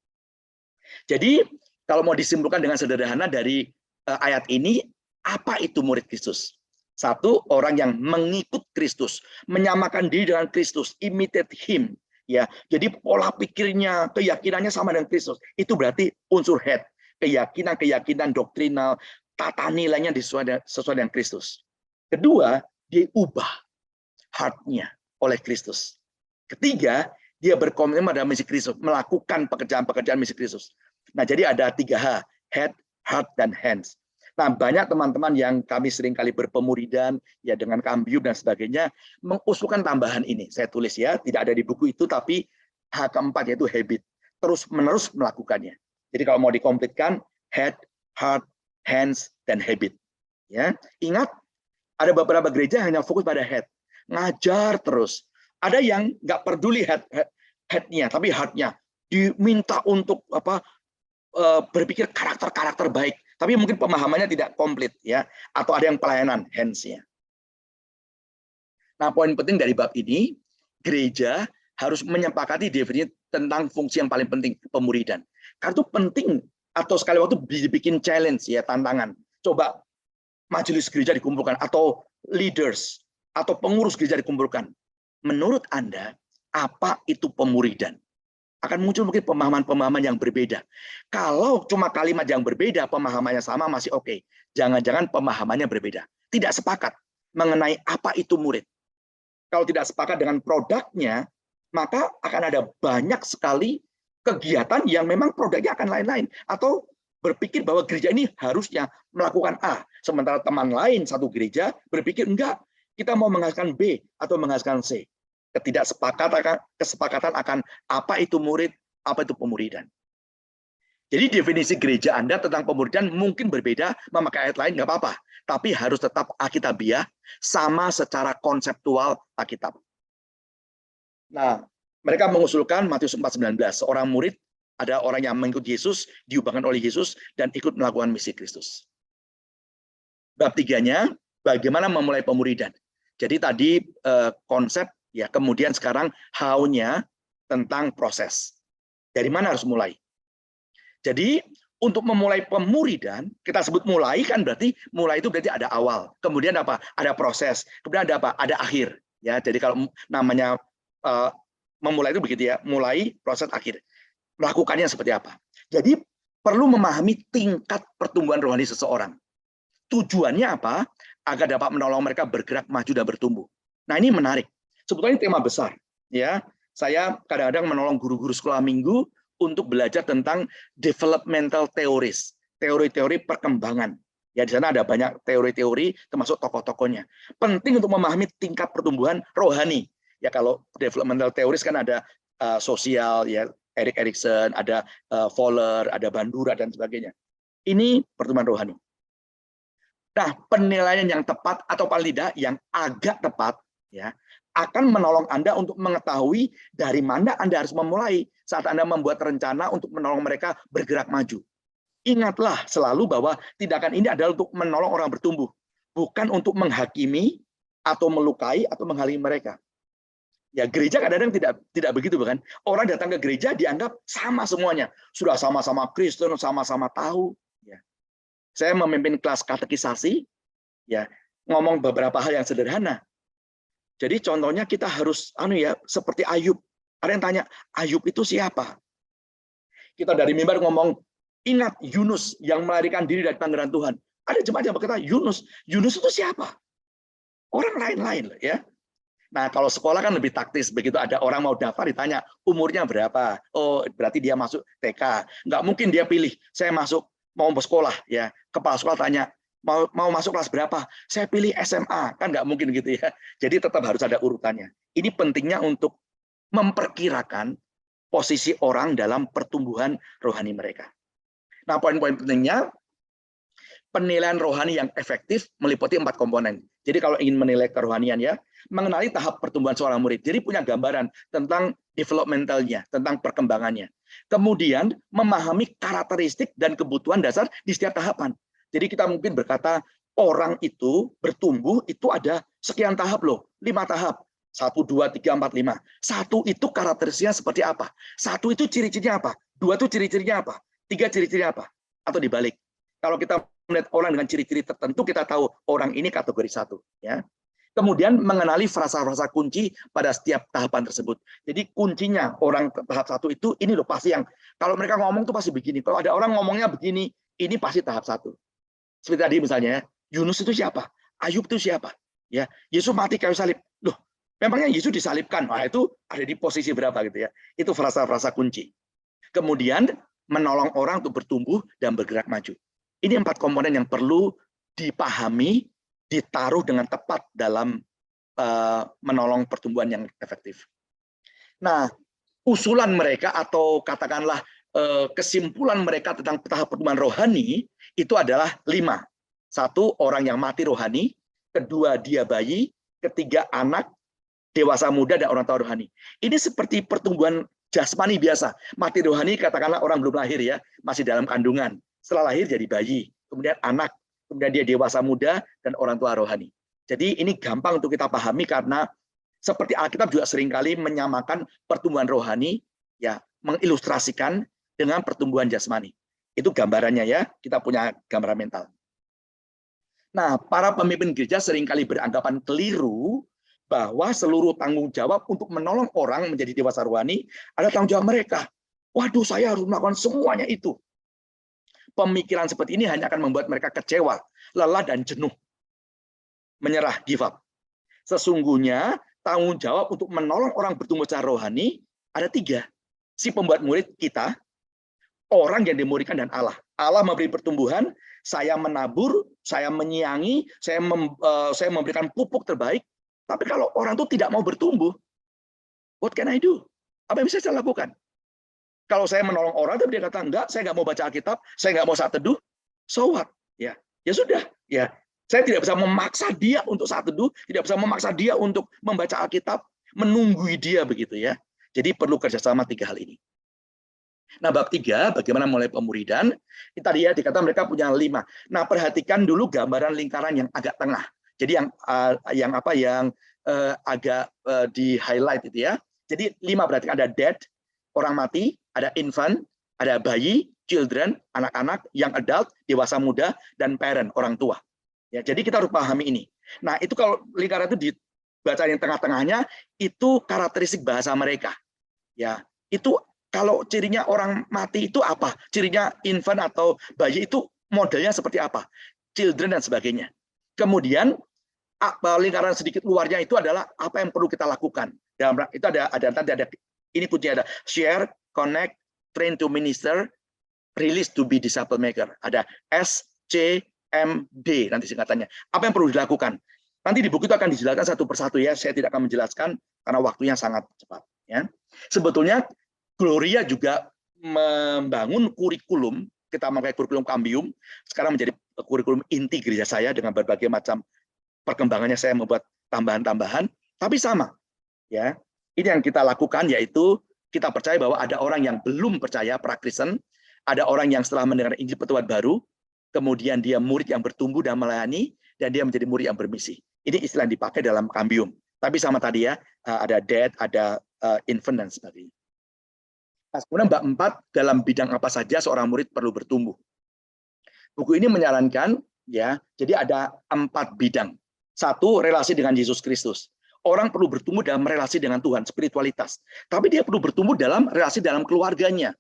Jadi, kalau mau disimpulkan dengan sederhana dari ayat ini, apa itu murid Kristus? Satu, orang yang mengikut Kristus, menyamakan diri dengan Kristus, imitate him. Ya, jadi pola pikirnya, keyakinannya sama dengan Kristus. Itu berarti unsur head, keyakinan doktrinal, tata nilainya sesuai dengan Kristus. Kedua, diubah heart-nya oleh Kristus. Ketiga, dia berkomitmen pada misi Kristus, melakukan pekerjaan-pekerjaan misi Kristus. Nah, jadi ada 3H, head, heart, dan hands. Nah, banyak teman-teman yang kami sering kali berpemuridan, ya dengan Kambium dan sebagainya, mengusulkan tambahan ini. Saya tulis ya, tidak ada di buku itu, tapi H keempat yaitu habit. Terus-menerus melakukannya. Jadi kalau mau dikomplitkan, head, heart, hands, dan habit. Ya, ingat, ada beberapa gereja hanya fokus pada head, ngajar terus. Ada yang nggak peduli head-nya, tapi heart-nya diminta untuk berpikir karakter-karakter baik, tapi mungkin pemahamannya tidak komplit, ya. Atau ada yang pelayanan, hands-nya. Nah, poin penting dari bab ini, gereja harus menyepakati definisi tentang fungsi yang paling penting, pemuridan. Karena itu penting, atau sekali waktu dibikin challenge, ya, tantangan. Coba majelis gereja dikumpulkan, atau leaders, atau pengurus gereja dikumpulkan. Menurut Anda, apa itu pemuridan? Akan muncul mungkin pemahaman-pemahaman yang berbeda. Kalau cuma kalimat yang berbeda, pemahamannya sama, masih oke. Jangan-jangan pemahamannya berbeda. Tidak sepakat mengenai apa itu murid. Kalau tidak sepakat dengan produknya, maka akan ada banyak sekali kegiatan yang memang produknya akan lain-lain. Atau berpikir bahwa gereja ini harusnya melakukan A. Sementara teman lain satu gereja berpikir, enggak, kita mau menghasilkan B atau menghasilkan C. Kesepakatan akan apa itu murid, apa itu pemuridan. Jadi definisi gereja Anda tentang pemuridan mungkin berbeda, memakai ayat lain nggak apa-apa. Tapi harus tetap Alkitabiah, sama secara konseptual Alkitab. Nah, mereka mengusulkan Matius 4:19, seorang murid ada orang yang mengikut Yesus, diubahkan oleh Yesus, dan ikut melakukan misi Kristus. Bab 3-nya, bagaimana memulai pemuridan. Jadi tadi konsep, ya, kemudian sekarang how-nya tentang proses. Dari mana harus mulai? Jadi untuk memulai pemuridan, kita sebut mulai kan berarti mulai itu berarti ada awal. Kemudian apa? Ada proses. Kemudian ada apa? Ada akhir. Ya, jadi kalau namanya memulai itu begitu ya, mulai, proses, akhir. Melakukannya seperti apa? Jadi perlu memahami tingkat pertumbuhan rohani seseorang. Tujuannya apa? Agar dapat menolong mereka bergerak maju dan bertumbuh. Nah, ini menarik. Sebetulnya tema besar, ya. Saya kadang-kadang menolong guru-guru sekolah minggu untuk belajar tentang developmental theories, teori-teori perkembangan. Ya, di sana ada banyak teori-teori termasuk tokoh-tokohnya. Penting untuk memahami tingkat pertumbuhan rohani. Ya, kalau developmental theories kan ada sosial, ya, Erik Erikson, ada Fowler, ada Bandura dan sebagainya. Ini pertumbuhan rohani. Nah, penilaian yang tepat atau paling tidak yang agak tepat, ya, akan menolong Anda untuk mengetahui dari mana Anda harus memulai saat Anda membuat rencana untuk menolong mereka bergerak maju. Ingatlah selalu bahwa tindakan ini adalah untuk menolong orang bertumbuh, bukan untuk menghakimi atau melukai atau menghalangi mereka. Ya, gereja kadang-kadang tidak begitu, bukan? Orang datang ke gereja dianggap sama semuanya, sudah sama-sama Kristen, sama-sama tahu. Ya. Saya memimpin kelas katekisasi, ya, ngomong beberapa hal yang sederhana. Jadi contohnya kita harus seperti Ayub. Ada yang tanya, Ayub itu siapa? Kita dari mimbar ngomong, ingat Yunus yang melarikan diri dari panggilan Tuhan. Ada jemaat yang berkata, Yunus itu siapa? Orang lain-lain, ya. Nah, kalau sekolah kan lebih taktis. Begitu ada orang mau daftar ditanya, umurnya berapa? Oh, berarti dia masuk TK. Nggak mungkin dia pilih, saya mau sekolah, ya. Kepala sekolah tanya, mau masuk kelas berapa? Saya pilih SMA, kan nggak mungkin gitu ya. Jadi tetap harus ada urutannya. Ini pentingnya untuk memperkirakan posisi orang dalam pertumbuhan rohani mereka. Nah, poin-poin pentingnya, penilaian rohani yang efektif meliputi 4 komponen. Jadi kalau ingin menilai kerohanian, ya, mengenali tahap pertumbuhan seorang murid. Jadi punya gambaran tentang developmentalnya, tentang perkembangannya. Kemudian memahami karakteristik dan kebutuhan dasar di setiap tahapan. Jadi kita mungkin berkata, orang itu bertumbuh itu ada sekian tahap loh, 5 tahap. 1, 2, 3, 4, 5. 1 itu karakteristiknya seperti apa? 1 itu ciri-cirinya apa? 2 itu ciri-cirinya apa? 3 ciri-cirinya apa? Atau dibalik. Kalau kita melihat orang dengan ciri-ciri tertentu, kita tahu orang ini kategori 1. Ya. Kemudian mengenali frasa-frasa kunci pada setiap tahapan tersebut. Jadi kuncinya orang tahap 1 itu, ini loh pasti yang, kalau mereka ngomong tuh pasti begini. Kalau ada orang ngomongnya begini, ini pasti tahap 1. Seperti tadi misalnya, Yunus itu siapa? Ayub itu siapa? Ya, Yesus mati kayu salib. Loh, Memangnya Yesus disalibkan? Nah, itu ada di posisi berapa gitu ya? Itu frasa-frasa kunci. Kemudian menolong orang untuk bertumbuh dan bergerak maju. Ini 4 komponen yang perlu dipahami, ditaruh dengan tepat dalam menolong pertumbuhan yang efektif. Nah, usulan mereka atau katakanlah kesimpulan mereka tentang tahap pertumbuhan rohani itu adalah 5. 1, orang yang mati rohani. 2, dia bayi. 3, anak, dewasa muda, dan orang tua rohani. Ini seperti pertumbuhan jasmani biasa. Mati rohani katakanlah orang belum lahir ya, masih dalam kandungan. Setelah lahir jadi bayi, kemudian anak, kemudian dia dewasa muda, dan orang tua rohani. Jadi ini gampang untuk kita pahami karena seperti Alkitab juga seringkali menyamakan pertumbuhan rohani, ya, mengilustrasikan dengan pertumbuhan jasmani. Itu gambarannya ya, kita punya gambaran mental. Nah, para pemimpin gereja seringkali beranggapan keliru bahwa seluruh tanggung jawab untuk menolong orang menjadi dewasa rohani ada tanggung jawab mereka. Waduh, saya harus melakukan semuanya itu. Pemikiran seperti ini hanya akan membuat mereka kecewa, lelah, dan jenuh. Menyerah, give up. Sesungguhnya tanggung jawab untuk menolong orang bertumbuh secara rohani ada 3. Si pembuat murid kita, orang yang dimuridkan, dan Allah. Allah memberi pertumbuhan, saya menabur, saya menyiangi, saya memberikan pupuk terbaik. Tapi kalau orang itu tidak mau bertumbuh, what can I do? Apa yang bisa saya lakukan? Kalau saya menolong orang, tapi dia kata enggak, saya nggak mau baca Alkitab, saya nggak mau saat teduh, so what? Ya sudah. Ya, saya tidak bisa memaksa dia untuk saat teduh, tidak bisa memaksa dia untuk membaca Alkitab, menunggui dia begitu ya. Jadi perlu kerjasama 3 hal ini. Nah, bab 3, bagaimana mulai pemuridan. Tadi ya dikata mereka punya 5. Nah, perhatikan dulu gambaran lingkaran yang agak tengah. Jadi yang agak di highlight itu ya. Jadi 5 berarti ada dead, orang mati, ada infant, ada bayi, children, anak-anak, young adult, dewasa muda, dan parent, orang tua. Ya, jadi kita harus pahami ini. Nah, itu kalau lingkaran itu dibaca yang tengah-tengahnya, itu karakteristik bahasa mereka. Ya, itu kalau cirinya orang mati itu apa? Cirinya infant atau bayi itu modelnya seperti apa? Children dan sebagainya. Kemudian lingkaran sedikit luarnya itu adalah apa yang perlu kita lakukan. Itu ada ini kuncinya, ada share, connect, train to minister, release to be disciple maker. Ada SCMD nanti singkatannya. Apa yang perlu dilakukan? Nanti di buku itu akan dijelaskan satu persatu ya. Saya tidak akan menjelaskan karena waktunya sangat cepat. Ya. Sebetulnya Gloria juga membangun kurikulum, kita memakai kurikulum Cambium, sekarang menjadi kurikulum inti gereja saya dengan berbagai macam perkembangannya. Saya membuat tambahan-tambahan, tapi sama. Ya, ini yang kita lakukan yaitu kita percaya bahwa ada orang yang belum percaya pra-Kristen, ada orang yang setelah mendengar Injil Pertubuhan Baru, kemudian dia murid yang bertumbuh dan melayani, dan dia menjadi murid yang bermisi. Ini istilah yang dipakai dalam Cambium. Tapi sama tadi ya, ada dead, ada infant dan sebagainya. Nah, kemudian bab 4, dalam bidang apa saja seorang murid perlu bertumbuh. Buku ini menyarankan ya, jadi ada 4 bidang. 1, relasi dengan Yesus Kristus. Orang perlu bertumbuh dalam relasi dengan Tuhan, spiritualitas. Tapi dia perlu bertumbuh dalam relasi dalam keluarganya.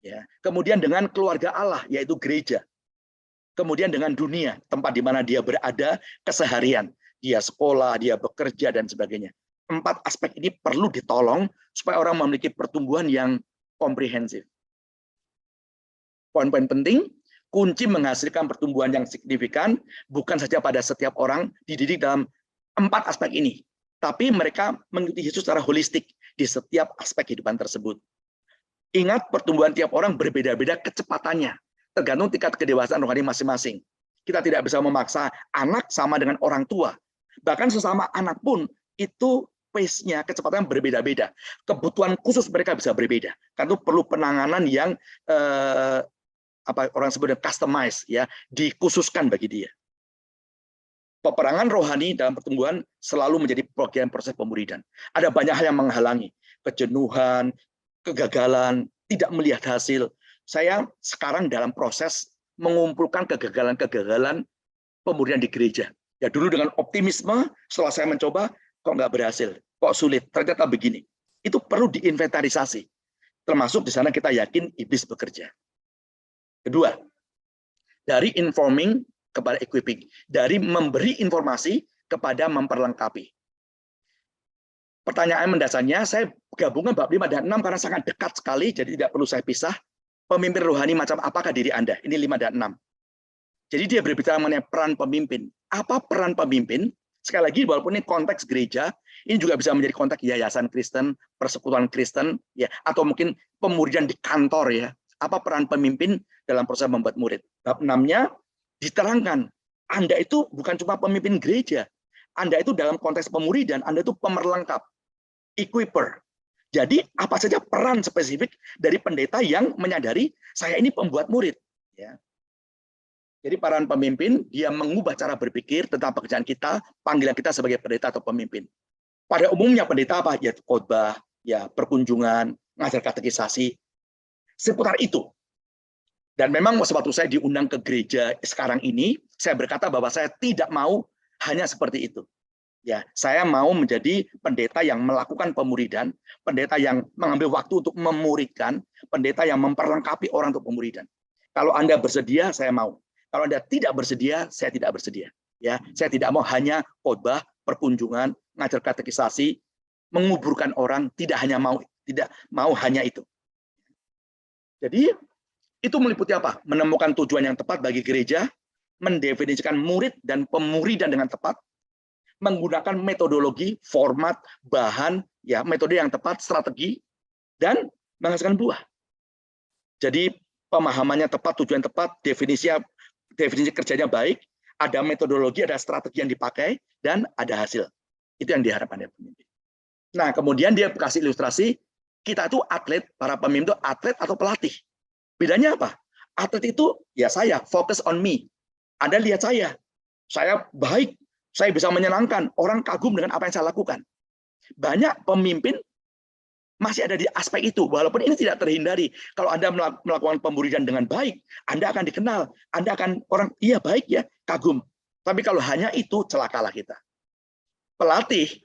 Ya. Kemudian dengan keluarga Allah, yaitu gereja. Kemudian dengan dunia, tempat di mana dia berada, keseharian. Dia sekolah, dia bekerja, dan sebagainya. 4 aspek ini perlu ditolong supaya orang memiliki pertumbuhan yang komprehensif. Poin-poin penting, kunci menghasilkan pertumbuhan yang signifikan bukan saja pada setiap orang dididik dalam 4 aspek ini, tapi mereka mengikuti Yesus secara holistik di setiap aspek kehidupan tersebut. Ingat, pertumbuhan tiap orang berbeda-beda kecepatannya, tergantung tingkat kedewasaan rohani masing-masing. Kita tidak bisa memaksa anak sama dengan orang tua. Bahkan sesama anak pun itu pace-nya, kecepatan berbeda-beda. Kebutuhan khusus mereka bisa berbeda. Karena itu perlu penanganan yang orang sebut customize, ya, dikhususkan bagi dia. Peperangan rohani dalam pertumbuhan selalu menjadi bagian proses pemuridan. Ada banyak hal yang menghalangi, kejenuhan, kegagalan, tidak melihat hasil. Saya sekarang dalam proses mengumpulkan kegagalan-kegagalan pemuridan di gereja. Ya, dulu dengan optimisme, setelah saya mencoba, kok nggak berhasil, kok sulit, ternyata begini. Itu perlu diinventarisasi. Termasuk di sana kita yakin iblis bekerja. Kedua, dari informing kepada equipping, dari memberi informasi kepada memperlengkapi. pertanyaan mendasarnya, saya gabungkan bab 5 dan 6 karena sangat dekat sekali, jadi tidak perlu saya pisah. Pemimpin rohani macam apakah diri Anda? Ini 5 dan 6. Jadi dia berbicara mengenai peran pemimpin. Apa peran pemimpin? Sekali lagi, walaupun ini konteks gereja, ini juga bisa menjadi konteks yayasan Kristen, persekutuan Kristen, ya, atau mungkin pemuridan di kantor, ya. Apa peran pemimpin dalam proses membuat murid? Bab 6-nya diterangkan, Anda itu bukan cuma pemimpin gereja, Anda itu dalam konteks pemuridan, Anda itu pemerlengkap, equiper. Jadi apa saja peran spesifik dari pendeta yang menyadari saya ini pembuat murid, ya. Jadi peran pemimpin, dia mengubah cara berpikir tentang pekerjaan kita, panggilan kita sebagai pendeta atau pemimpin. Pada umumnya pendeta apa? Ya khotbah, ya perkunjungan, ngajar katekisasi, seputar itu. Dan memang waktu saya diundang ke gereja sekarang ini, saya berkata bahwa saya tidak mau hanya seperti itu. Ya, saya mau menjadi pendeta yang melakukan pemuridan, pendeta yang mengambil waktu untuk memuridkan, pendeta yang memperlengkapi orang untuk pemuridan. Kalau Anda bersedia, saya mau. Kalau Anda tidak bersedia, saya tidak bersedia. Ya, saya tidak mau hanya khotbah, perkunjungan, ngajar katekisasi, menguburkan orang, tidak mau hanya itu. Jadi itu meliputi apa? Menemukan tujuan yang tepat bagi gereja, mendefinisikan murid dan pemuridan dengan tepat, menggunakan metodologi, format, bahan, ya metode yang tepat, strategi, dan menghasilkan buah. Jadi pemahamannya tepat, tujuan tepat, definisi kerjanya baik, ada metodologi, ada strategi yang dipakai, dan ada hasil. Itu yang diharapkan dari pemimpin. Nah, kemudian dia kasih ilustrasi, kita itu atlet, para pemimpin itu atlet atau pelatih. Bedanya apa? Atlet itu, ya saya, focus on me. Anda lihat saya baik, saya bisa menyenangkan, orang kagum dengan apa yang saya lakukan. Banyak pemimpin masih ada di aspek itu, walaupun ini tidak terhindari. Kalau Anda melakukan pemuridan dengan baik, Anda akan dikenal, Anda akan orang, iya baik ya, kagum. Tapi kalau hanya itu, celakalah kita. Pelatih,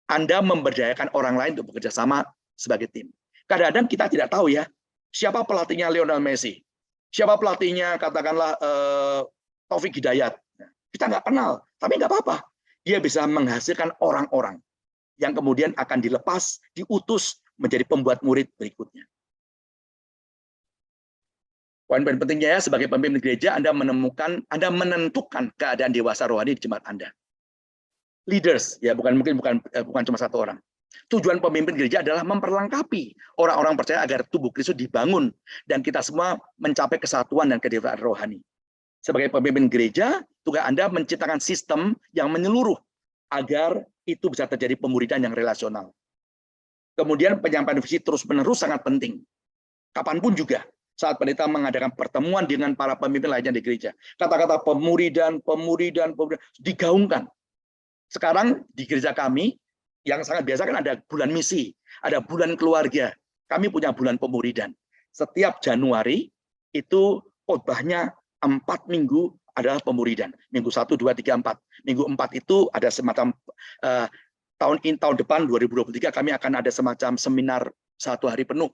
Anda memberdayakan orang lain untuk bekerja sama sebagai tim. Kadang-kadang kita tidak tahu ya, siapa pelatihnya Lionel Messi, siapa pelatihnya katakanlah Taufik Hidayat. Kita nggak kenal, tapi nggak apa-apa. Dia bisa menghasilkan orang-orang yang kemudian akan dilepas, diutus menjadi pembuat murid berikutnya. Poin-poin pentingnya ya, sebagai pemimpin gereja, Anda menentukan keadaan dewasa rohani di jemaat Anda. Leaders, ya bukan cuma satu orang. Tujuan pemimpin gereja adalah memperlengkapi orang-orang percaya agar tubuh Kristus dibangun dan kita semua mencapai kesatuan dan kedewasaan rohani. Sebagai pemimpin gereja, tugas Anda menciptakan sistem yang menyeluruh agar itu bisa terjadi pemuridan yang relasional. Kemudian penyampaian visi terus-menerus sangat penting. Kapanpun juga, saat pendeta mengadakan pertemuan dengan para pemimpin lainnya di gereja. Kata-kata pemuridan digaungkan. Sekarang di gereja kami, yang sangat biasa kan ada bulan misi, ada bulan keluarga. Kami punya bulan pemuridan. Setiap Januari itu khotbahnya 4 minggu adalah pemuridan. Minggu 1, 2, 3, 4. Minggu 4 itu ada semacam tahun depan 2023 kami akan ada semacam seminar 1 hari penuh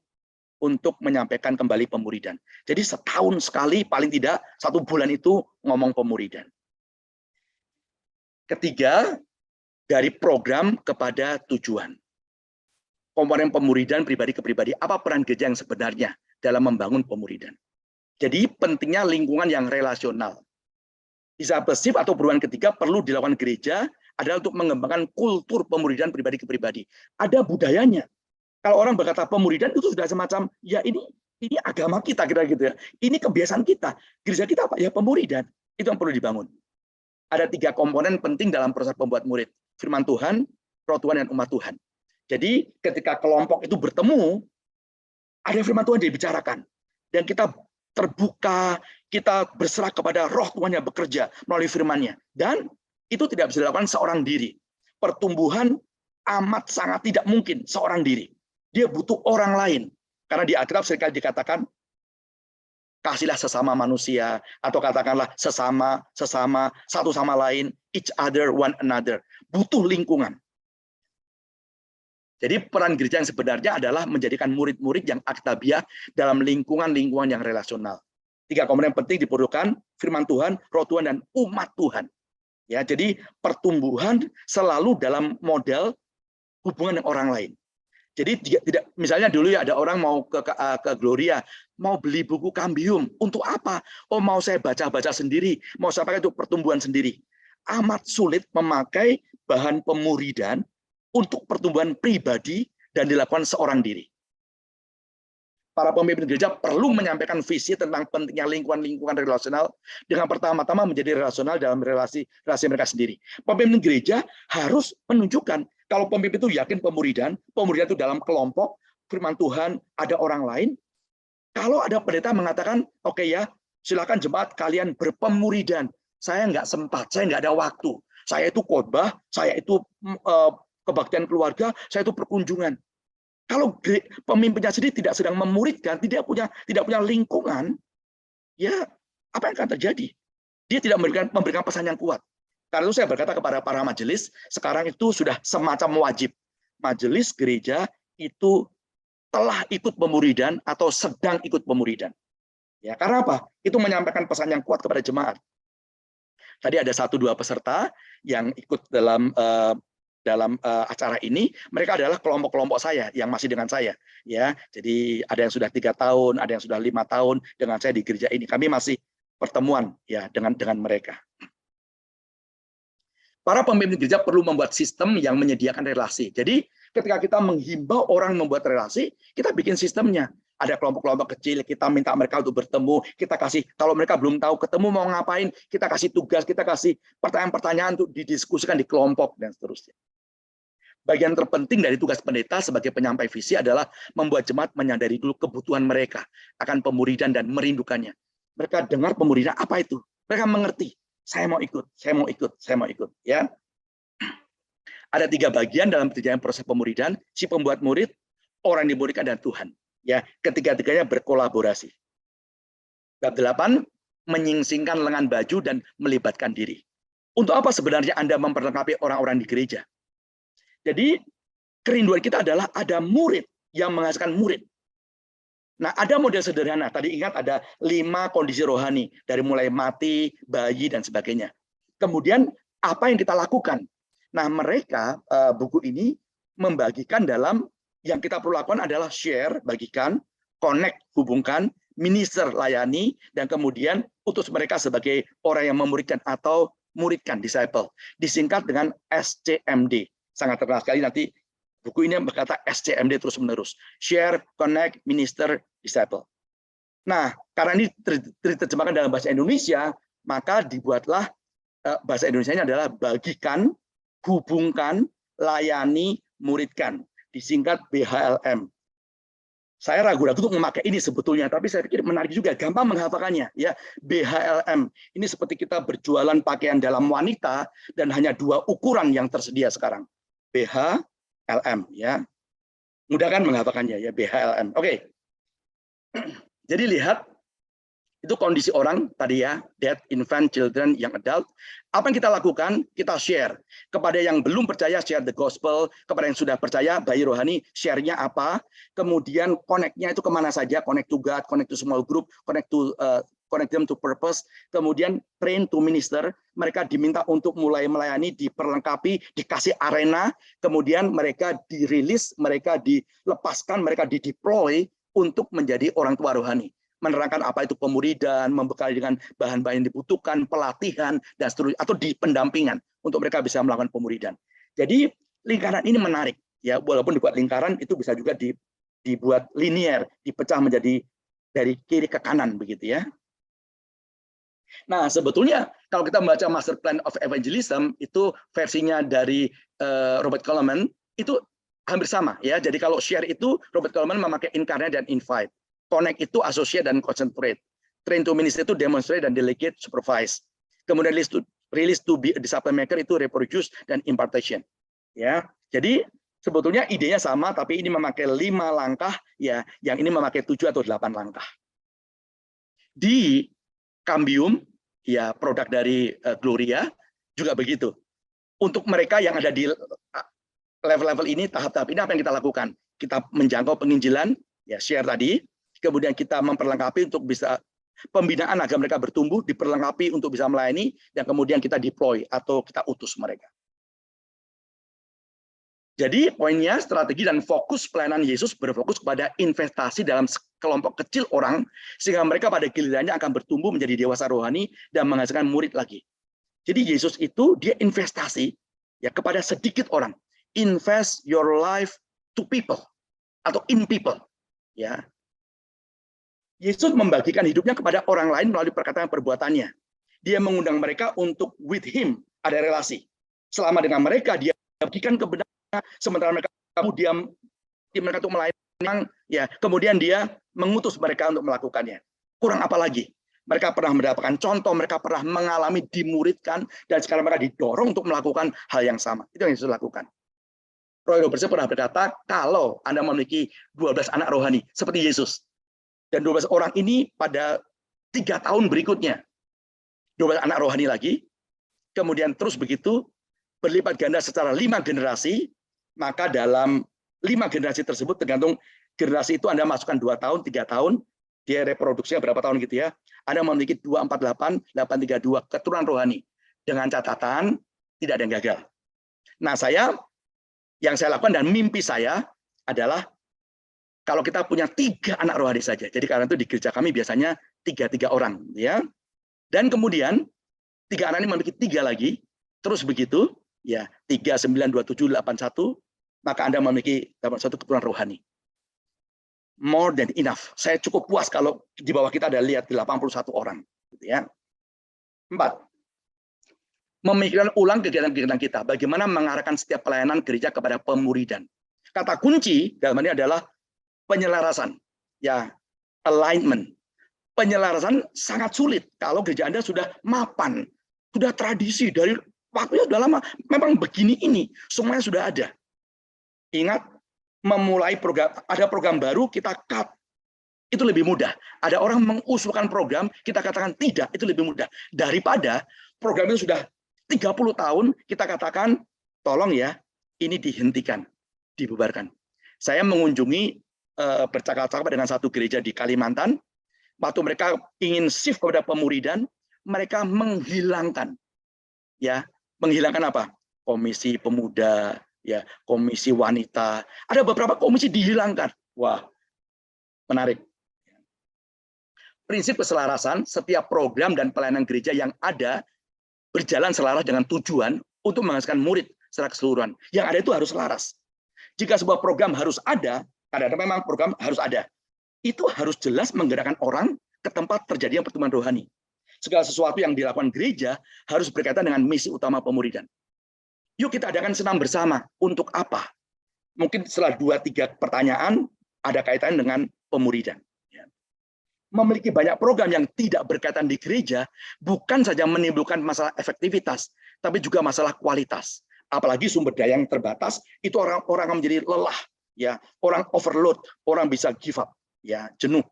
untuk menyampaikan kembali pemuridan. Jadi setahun sekali paling tidak 1 bulan itu ngomong pemuridan. Ketiga, dari program kepada tujuan. Komponen pemuridan pribadi ke pribadi. Apa peran gereja yang sebenarnya dalam membangun pemuridan? Jadi pentingnya lingkungan yang relasional. Discipleship atau perubahan ketiga perlu dilakukan gereja adalah untuk mengembangkan kultur pemuridan pribadi ke pribadi. Ada budayanya. Kalau orang berkata pemuridan itu sudah semacam ya ini agama kita kira gitu ya. Ini kebiasaan kita. Gereja kita apa? Ya pemuridan. Itu yang perlu dibangun. Ada 3 komponen penting dalam proses pembuat murid. Firman Tuhan, Roh Tuhan, dan umat Tuhan. Jadi ketika kelompok itu bertemu, ada firman Tuhan dibicarakan. Dan kita terbuka, kita berserah kepada Roh Tuhan yang bekerja melalui firman-Nya. Dan itu tidak bisa dilakukan seorang diri. Pertumbuhan amat sangat tidak mungkin seorang diri. Dia butuh orang lain. Karena di Alkitab seringkali dikatakan, kasihlah sesama manusia, atau katakanlah sesama, satu sama lain, each other, one another. Butuh lingkungan. Jadi peran gereja yang sebenarnya adalah menjadikan murid-murid yang aktabiah dalam lingkungan-lingkungan yang relasional. 3 komponen penting diperlukan, firman Tuhan, Roh Tuhan, dan umat Tuhan. Ya, jadi pertumbuhan selalu dalam model hubungan dengan orang lain. Jadi tidak, misalnya dulu ya ada orang mau ke Gloria, mau beli buku Cambium, untuk apa? Oh, mau saya baca-baca sendiri, mau saya pakai untuk pertumbuhan sendiri. Amat sulit memakai bahan pemuridan untuk pertumbuhan pribadi dan dilakukan seorang diri. Para pemimpin gereja perlu menyampaikan visi tentang pentingnya lingkungan relasional dengan pertama-tama menjadi relasional dalam relasi mereka sendiri. Pemimpin gereja harus menunjukkan kalau pemimpin itu yakin pemuridan itu dalam kelompok, firman Tuhan, ada orang lain. Kalau ada pendeta mengatakan, oke ya, silakan jemaat kalian berpemuridan. Saya nggak sempat, saya nggak ada waktu. Saya itu khotbah, saya itu kebaktian keluarga, saya itu perkunjungan. Kalau pemimpinnya sendiri tidak sedang memuridkan, tidak punya lingkungan, ya apa yang akan terjadi? Dia tidak memberikan pesan yang kuat. Karena itu saya berkata kepada para majelis, sekarang itu sudah semacam wajib. Majelis gereja itu telah ikut pemuridan atau sedang ikut pemuridan. Ya, karena apa? Itu menyampaikan pesan yang kuat kepada jemaat. Tadi ada 1-2 peserta yang ikut dalam acara ini, mereka adalah kelompok-kelompok saya yang masih dengan saya, ya. Jadi ada yang sudah 3 tahun, ada yang sudah 5 tahun dengan saya di gereja ini. Kami masih pertemuan ya dengan mereka. Para pemimpin gereja perlu membuat sistem yang menyediakan relasi. Jadi ketika kita menghimbau orang membuat relasi, kita bikin sistemnya. Ada kelompok-kelompok kecil, kita minta mereka untuk bertemu, kita kasih, kalau mereka belum tahu ketemu mau ngapain, kita kasih tugas, kita kasih pertanyaan-pertanyaan untuk didiskusikan di kelompok, dan seterusnya. Bagian terpenting dari tugas pendeta sebagai penyampai visi adalah membuat jemaat menyadari dulu kebutuhan mereka akan pemuridan dan merindukannya. Mereka dengar pemuridan, apa itu? Mereka mengerti, saya mau ikut, saya mau ikut, saya mau ikut. Ya. Ada 3 bagian dalam terjadinya proses pemuridan, si pembuat murid, orang yang dimuridkan, dan Tuhan. Ya, ketiga-tiganya berkolaborasi. Bab 8, menyingsingkan lengan baju dan melibatkan diri. Untuk apa sebenarnya Anda memperlengkapi orang-orang di gereja? Jadi kerinduan kita adalah ada murid yang menghasilkan murid. Nah, ada model sederhana. Tadi ingat ada 5 kondisi rohani, dari mulai mati, bayi, dan sebagainya. Kemudian apa yang kita lakukan? Nah, mereka buku ini membagikan dalam yang kita perlu lakukan adalah share, bagikan, connect, hubungkan, minister, layani, dan kemudian utus mereka sebagai orang yang memuridkan atau muridkan, disciple. Disingkat dengan SCMD. Sangat terkenal sekali, nanti buku ini berkata SCMD terus-menerus. Share, connect, minister, disciple. Nah, karena ini diterjemahkan dalam bahasa Indonesia, maka dibuatlah bahasa Indonesianya adalah bagikan, hubungkan, layani, muridkan. Disingkat BHLM. Saya ragu-ragu untuk memakai ini sebetulnya, tapi saya pikir menarik juga, gampang menghafalkannya. Ya, BHLM ini seperti kita berjualan pakaian dalam wanita dan hanya 2 ukuran yang tersedia sekarang. BHLM, ya, mudah kan menghafalkannya, ya, BHLM. Oke. Jadi lihat. Itu kondisi orang tadi ya, dead, infant, children, young adult. Apa yang kita lakukan? Kita share. Kepada yang belum percaya, share the gospel. Kepada yang sudah percaya, bayi rohani, share-nya apa. Kemudian connect-nya itu kemana saja, connect to God, connect to small group, connect them to purpose. Kemudian train to minister. Mereka diminta untuk mulai melayani, diperlengkapi, dikasih arena. Kemudian mereka dirilis, mereka dilepaskan, mereka dideploy untuk menjadi orang tua rohani. Menerangkan apa itu pemuridan, membekali dengan bahan-bahan yang dibutuhkan, pelatihan, dan seterusnya, atau di pendampingan untuk mereka bisa melakukan pemuridan. Jadi lingkaran ini menarik, ya, walaupun dibuat lingkaran itu bisa juga dibuat linier, dipecah menjadi dari kiri ke kanan begitu ya. Nah, sebetulnya kalau kita membaca Master Plan of Evangelism itu versinya dari Robert Coleman itu hampir sama ya. Jadi kalau share itu Robert Coleman memakai incarnate dan invite. Connect itu associate dan concentrate. Train to minister itu demonstrate dan delegate, supervise. Kemudian release to be a disciple maker itu reproduce dan impartation. Ya, jadi sebetulnya idenya sama, tapi ini memakai 5 langkah, ya, yang ini memakai 7 atau 8 langkah. Di Cambium, ya, produk dari Gloria juga begitu. Untuk mereka yang ada di level-level ini, tahap-tahap ini apa yang kita lakukan? Kita menjangkau penginjilan, ya, share tadi. Kemudian kita memperlengkapi untuk bisa pembinaan agar mereka bertumbuh, diperlengkapi untuk bisa melayani, dan kemudian kita deploy atau kita utus mereka. Jadi poinnya strategi dan fokus pelayanan Yesus berfokus kepada investasi dalam kelompok kecil orang sehingga mereka pada gilirannya akan bertumbuh menjadi dewasa rohani dan menghasilkan murid lagi. Jadi Yesus itu dia investasi ya kepada sedikit orang. Invest your life to people atau in people. Ya. Yesus membagikan hidupnya kepada orang lain melalui perkataan perbuatannya. Dia mengundang mereka untuk with him ada relasi. Selama dengan mereka dia bagikan kebenaran, sementara mereka diam mereka untuk melayani, ya kemudian dia mengutus mereka untuk melakukannya. Kurang apa lagi? Mereka pernah mendapatkan contoh, mereka pernah mengalami dimuridkan, dan sekarang mereka didorong untuk melakukan hal yang sama. Itu yang Yesus lakukan. Roy Robertson pernah berkata, kalau Anda memiliki 12 anak rohani seperti Yesus, dan 12 orang ini pada 3 tahun berikutnya 12 anak rohani lagi, kemudian terus begitu berlipat ganda secara 5 generasi, maka dalam 5 generasi tersebut tergantung generasi itu Anda masukkan 2 tahun, 3 tahun, dia reproduksinya berapa tahun gitu ya. Anda memiliki 248, 832 keturunan rohani. Dengan catatan tidak ada yang gagal. Nah, yang saya lakukan dan mimpi saya adalah kalau kita punya 3 anak rohani saja. Jadi karena itu di gereja kami biasanya 3 orang, ya. Dan kemudian 3 anak ini memiliki 3 lagi, terus begitu, ya 3, 9, 27, 81, maka Anda memiliki 81 keturunan rohani. More than enough. Saya cukup puas kalau di bawah kita ada lihat 81 orang, gitu ya. 4. Memikirkan ulang kegiatan-kegiatan kita. Bagaimana mengarahkan setiap pelayanan gereja kepada pemuridan. Kata kunci dalam ini adalah penyelarasan, ya, alignment. Penyelarasan sangat sulit kalau gereja Anda sudah mapan, sudah tradisi dari waktunya sudah lama. Memang begini ini, semuanya sudah ada. Ingat, memulai program, ada program baru kita cut, itu lebih mudah. Ada orang mengusulkan program, kita katakan tidak, itu lebih mudah daripada program itu sudah 30 tahun kita katakan tolong ya ini dihentikan, dibubarkan. Saya mengunjungi bercakap-cakap dengan satu gereja di Kalimantan. Waktu mereka ingin shift kepada pemuridan, mereka menghilangkan apa? Komisi pemuda, ya, komisi wanita, ada beberapa komisi dihilangkan. Wah, menarik. Prinsip keselarasan, setiap program dan pelayanan gereja yang ada berjalan selaras dengan tujuan untuk menghasilkan murid secara keseluruhan. Yang ada itu harus selaras. Jika sebuah program harus ada, kadang-kadang memang program harus ada, itu harus jelas menggerakkan orang ke tempat terjadinya pertumbuhan rohani. Segala sesuatu yang dilakukan gereja harus berkaitan dengan misi utama pemuridan. Yuk kita adakan senam bersama. Untuk apa? Mungkin setelah 2-3 pertanyaan ada kaitan dengan pemuridan. Memiliki banyak program yang tidak berkaitan di gereja bukan saja menimbulkan masalah efektivitas, tapi juga masalah kualitas. Apalagi sumber daya yang terbatas, itu orang menjadi lelah, ya, orang overload, orang bisa give up, ya, jenuh.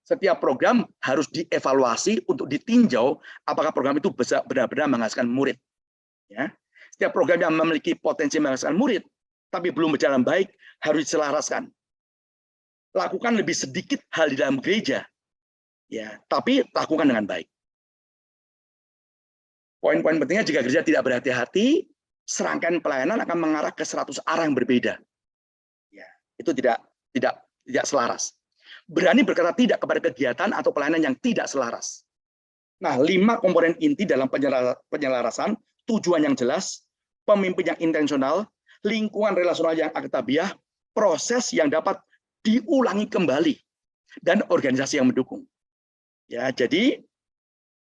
Setiap program harus dievaluasi untuk ditinjau apakah program itu benar-benar menghasilkan murid. Ya. Setiap program yang memiliki potensi menghasilkan murid, tapi belum berjalan baik, harus diselaraskan. Lakukan lebih sedikit hal di dalam gereja, ya, tapi lakukan dengan baik. Poin-poin pentingnya, jika gereja tidak berhati-hati, serangkaian pelayanan akan mengarah ke 100 arah yang berbeda. Ya, itu tidak selaras. Berani berkata tidak kepada kegiatan atau pelayanan yang tidak selaras. Nah, 5 komponen inti dalam penyelarasan: tujuan yang jelas, pemimpin yang intensional, lingkungan relasional yang aktabiah, proses yang dapat diulangi kembali, dan organisasi yang mendukung. Ya, jadi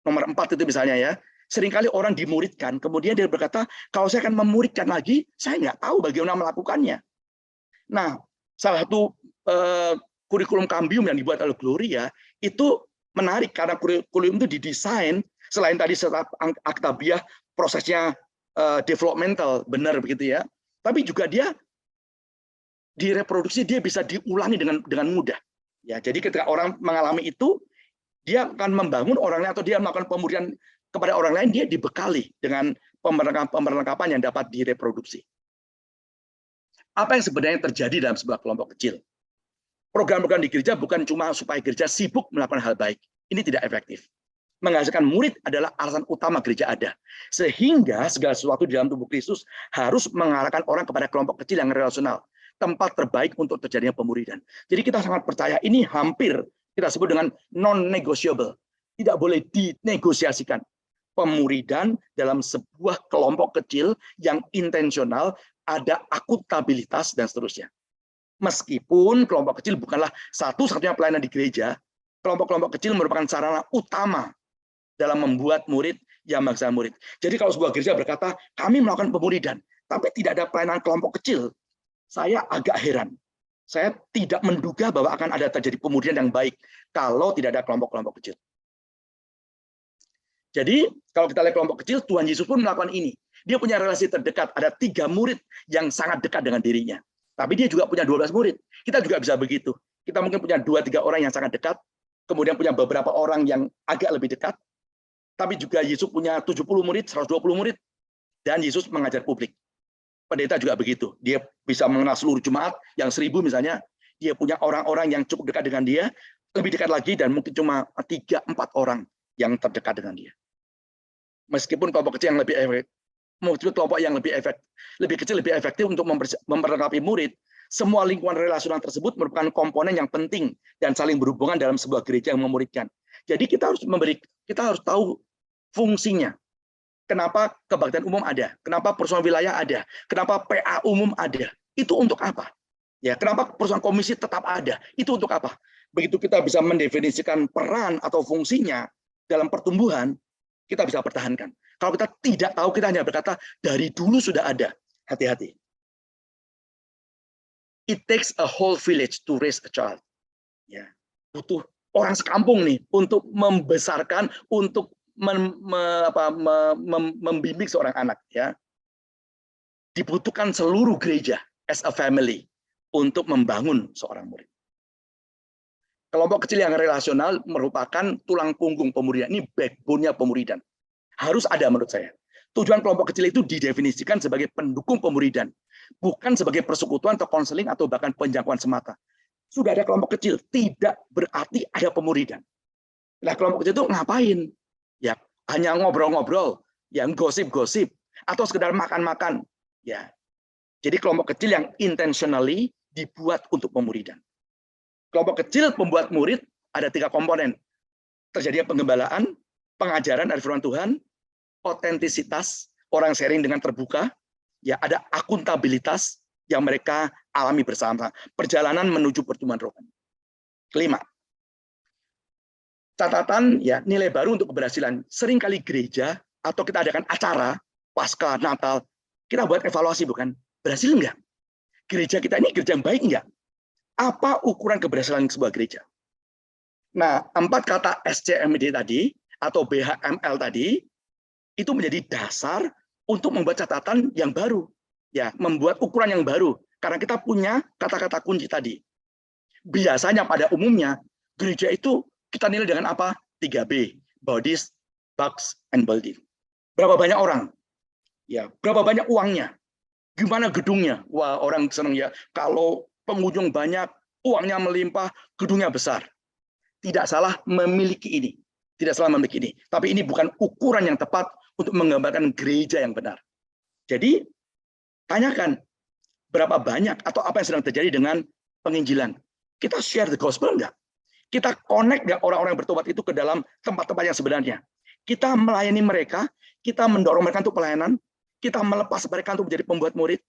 nomor 4 itu misalnya ya, seringkali orang dimuridkan, kemudian dia berkata, kalau saya akan memuridkan lagi, saya nggak tahu bagaimana melakukannya. Nah, salah satu kurikulum Cambium yang dibuat oleh Gloria itu menarik karena kurikulum itu didesain selain tadi setelah aktabiah prosesnya developmental, benar begitu ya, tapi juga dia direproduksi, dia bisa diulangi dengan mudah. Ya, jadi ketika orang mengalami itu, dia akan membangun orang lain atau dia melakukan pemuridan kepada orang lain, dia dibekali dengan pemerlengkapan yang dapat direproduksi. Apa yang sebenarnya terjadi dalam sebuah kelompok kecil? Program-program di gereja bukan cuma supaya gereja sibuk melakukan hal baik. Ini tidak efektif. Menghasilkan murid adalah alasan utama gereja ada. Sehingga segala sesuatu di dalam tubuh Kristus harus mengarahkan orang kepada kelompok kecil yang relasional. Tempat terbaik untuk terjadinya pemuridan. Jadi kita sangat percaya ini hampir kita sebut dengan non-negotiable. Tidak boleh dinegosiasikan. Pemuridan dalam sebuah kelompok kecil yang intensional, ada akuntabilitas dan seterusnya. Meskipun kelompok kecil bukanlah satu-satunya pelayanan di gereja, kelompok-kelompok kecil merupakan sarana utama dalam membuat murid yang menghasilkan murid. Jadi kalau sebuah gereja berkata, kami melakukan pemuridan, tapi tidak ada pelayanan kelompok kecil, saya agak heran. Saya tidak menduga bahwa akan ada terjadi pemuridan yang baik kalau tidak ada kelompok-kelompok kecil. Jadi kalau kita lihat kelompok kecil, Tuhan Yesus pun melakukan ini. Dia punya relasi terdekat, ada 3 murid yang sangat dekat dengan dirinya. Tapi dia juga punya 12 murid. Kita juga bisa begitu. Kita mungkin punya 2-3 orang yang sangat dekat, kemudian punya beberapa orang yang agak lebih dekat, tapi juga Yesus punya 70 murid, 120 murid, dan Yesus mengajar publik. Pendeta juga begitu. Dia bisa mengenal seluruh jemaat, yang 1000 misalnya, dia punya orang-orang yang cukup dekat dengan dia, lebih dekat lagi, dan mungkin cuma 3-4 orang yang terdekat dengan dia. Meskipun kelompok kecil yang lebih efektif, kelompok yang lebih kecil lebih efektif untuk memperlengkapi murid, semua lingkungan relasional tersebut merupakan komponen yang penting dan saling berhubungan dalam sebuah gereja yang memuridkan. Jadi kita harus tahu fungsinya. Kenapa kebaktian umum ada? Kenapa perusahaan wilayah ada? Kenapa PA umum ada? Itu untuk apa? Ya, kenapa perusahaan komisi tetap ada? Itu untuk apa? Begitu kita bisa mendefinisikan peran atau fungsinya dalam pertumbuhan, kita bisa pertahankan. Kalau kita tidak tahu, kita hanya berkata dari dulu sudah ada. Hati-hati. It takes a whole village to raise a child. Ya, butuh orang sekampung nih untuk membesarkan, untuk membimbing seorang anak. Ya, dibutuhkan seluruh gereja as a family untuk membangun seorang murid. Kelompok kecil yang relasional merupakan tulang punggung pemuridan. Ini backbone-nya pemuridan. Harus ada menurut saya. Tujuan kelompok kecil itu didefinisikan sebagai pendukung pemuridan, bukan sebagai persekutuan atau konseling atau bahkan penjangkauan semata. Sudah ada kelompok kecil, tidak berarti ada pemuridan. Nah, kelompok kecil itu ngapain? Ya, hanya ngobrol-ngobrol, yang gosip-gosip, atau sekedar makan-makan. Ya, jadi kelompok kecil yang intentionally dibuat untuk pemuridan. Kelompok kecil pembuat murid ada 3 komponen. Terjadinya penggembalaan, pengajaran dari firman Tuhan, otentisitas, orang sharing dengan terbuka, ya ada akuntabilitas yang mereka alami bersama, perjalanan menuju pertumbuhan rohani. Kelima, catatan ya nilai baru untuk keberhasilan. Seringkali gereja atau kita adakan acara Paskah, Natal, kita buat evaluasi bukan? Berhasil enggak? Gereja kita ini gereja yang baik enggak? Apa ukuran keberhasilan sebuah gereja? Nah, 4 kata SCMD tadi atau BHML tadi itu menjadi dasar untuk membuat catatan yang baru, ya, membuat ukuran yang baru. Karena kita punya kata-kata kunci tadi. Biasanya pada umumnya gereja itu kita nilai dengan apa? 3B, bodies, bucks, and building. Berapa banyak orang? Ya, berapa banyak uangnya? Gimana gedungnya? Wah, orang senang ya. Kalau pengunjung banyak, uangnya melimpah, gedungnya besar. Tidak salah memiliki ini. Tidak salah memiliki ini. Tapi ini bukan ukuran yang tepat untuk menggambarkan gereja yang benar. Jadi, tanyakan berapa banyak atau apa yang sedang terjadi dengan penginjilan. Kita share the gospel enggak? Kita connect enggak orang-orang yang bertobat itu ke dalam tempat-tempat yang sebenarnya? Kita melayani mereka, kita mendorong mereka untuk pelayanan, kita melepas mereka untuk menjadi pembuat murid.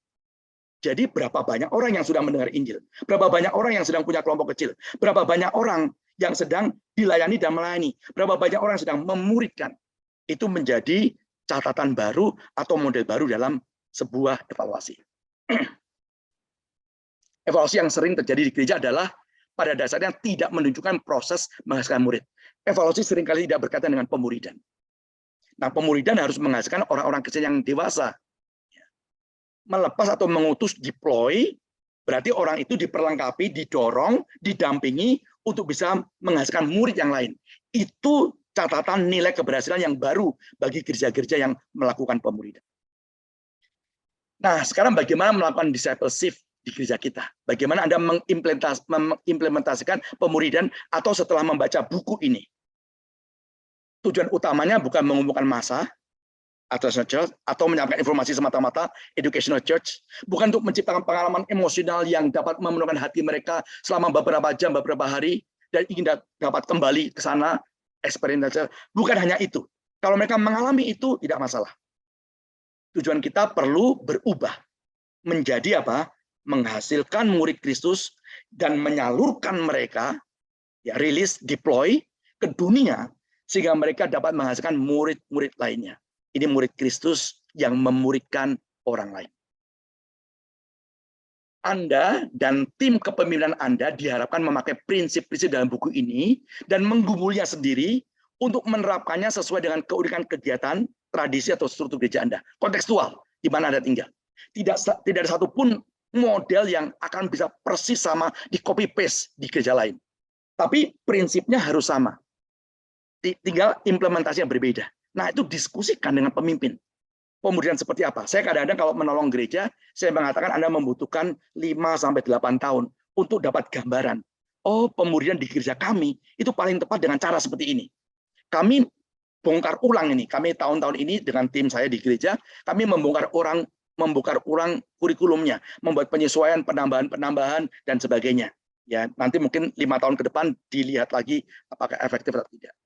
Jadi berapa banyak orang yang sudah mendengar Injil? Berapa banyak orang yang sedang punya kelompok kecil? Berapa banyak orang yang sedang dilayani dan melayani? Berapa banyak orang yang sedang memuridkan? Itu menjadi catatan baru atau model baru dalam sebuah evaluasi. Evaluasi yang sering terjadi di gereja adalah pada dasarnya tidak menunjukkan proses menghasilkan murid. Evaluasi seringkali tidak berkaitan dengan pemuridan. Nah, pemuridan harus menghasilkan orang-orang Kristen yang dewasa. Melepas atau mengutus deploy, berarti orang itu diperlengkapi, didorong, didampingi untuk bisa menghasilkan murid yang lain. Itu catatan nilai keberhasilan yang baru bagi gereja-gereja yang melakukan pemuridan. Nah, sekarang bagaimana melakukan discipleship di gereja kita? Bagaimana Anda mengimplementasikan pemuridan atau setelah membaca buku ini? tujuan utamanya bukan mengumpulkan massa atau menyampaikan informasi semata-mata, educational church, bukan untuk menciptakan pengalaman emosional yang dapat memenangkan hati mereka selama beberapa jam, beberapa hari, dan ingin dapat kembali ke sana, experience. Bukan hanya itu. Kalau mereka mengalami itu, tidak masalah. Tujuan kita perlu berubah menjadi apa? Menghasilkan murid Kristus dan menyalurkan mereka, ya, rilis, deploy ke dunia, sehingga mereka dapat menghasilkan murid-murid lainnya. Ini murid Kristus yang memuridkan orang lain. Anda dan tim kepemimpinan Anda diharapkan memakai prinsip-prinsip dalam buku ini dan menggumulnya sendiri untuk menerapkannya sesuai dengan keunikan kegiatan, tradisi atau struktur gereja Anda. Kontekstual, di mana Anda tinggal. Tidak ada satupun model yang akan bisa persis sama di copy paste di gereja lain. Tapi prinsipnya harus sama. Tinggal implementasinya berbeda. Nah, itu diskusikan dengan pemimpin. Pemuridan seperti apa? Saya kadang-kadang kalau menolong gereja, saya mengatakan Anda membutuhkan 5-8 tahun untuk dapat gambaran. Oh, pemuridan di gereja kami itu paling tepat dengan cara seperti ini. Kami bongkar ulang ini. Kami tahun-tahun ini dengan tim saya di gereja, kami membongkar ulang kurikulumnya, membuat penyesuaian, penambahan, dan sebagainya. Ya, nanti mungkin 5 tahun ke depan dilihat lagi apakah efektif atau tidak.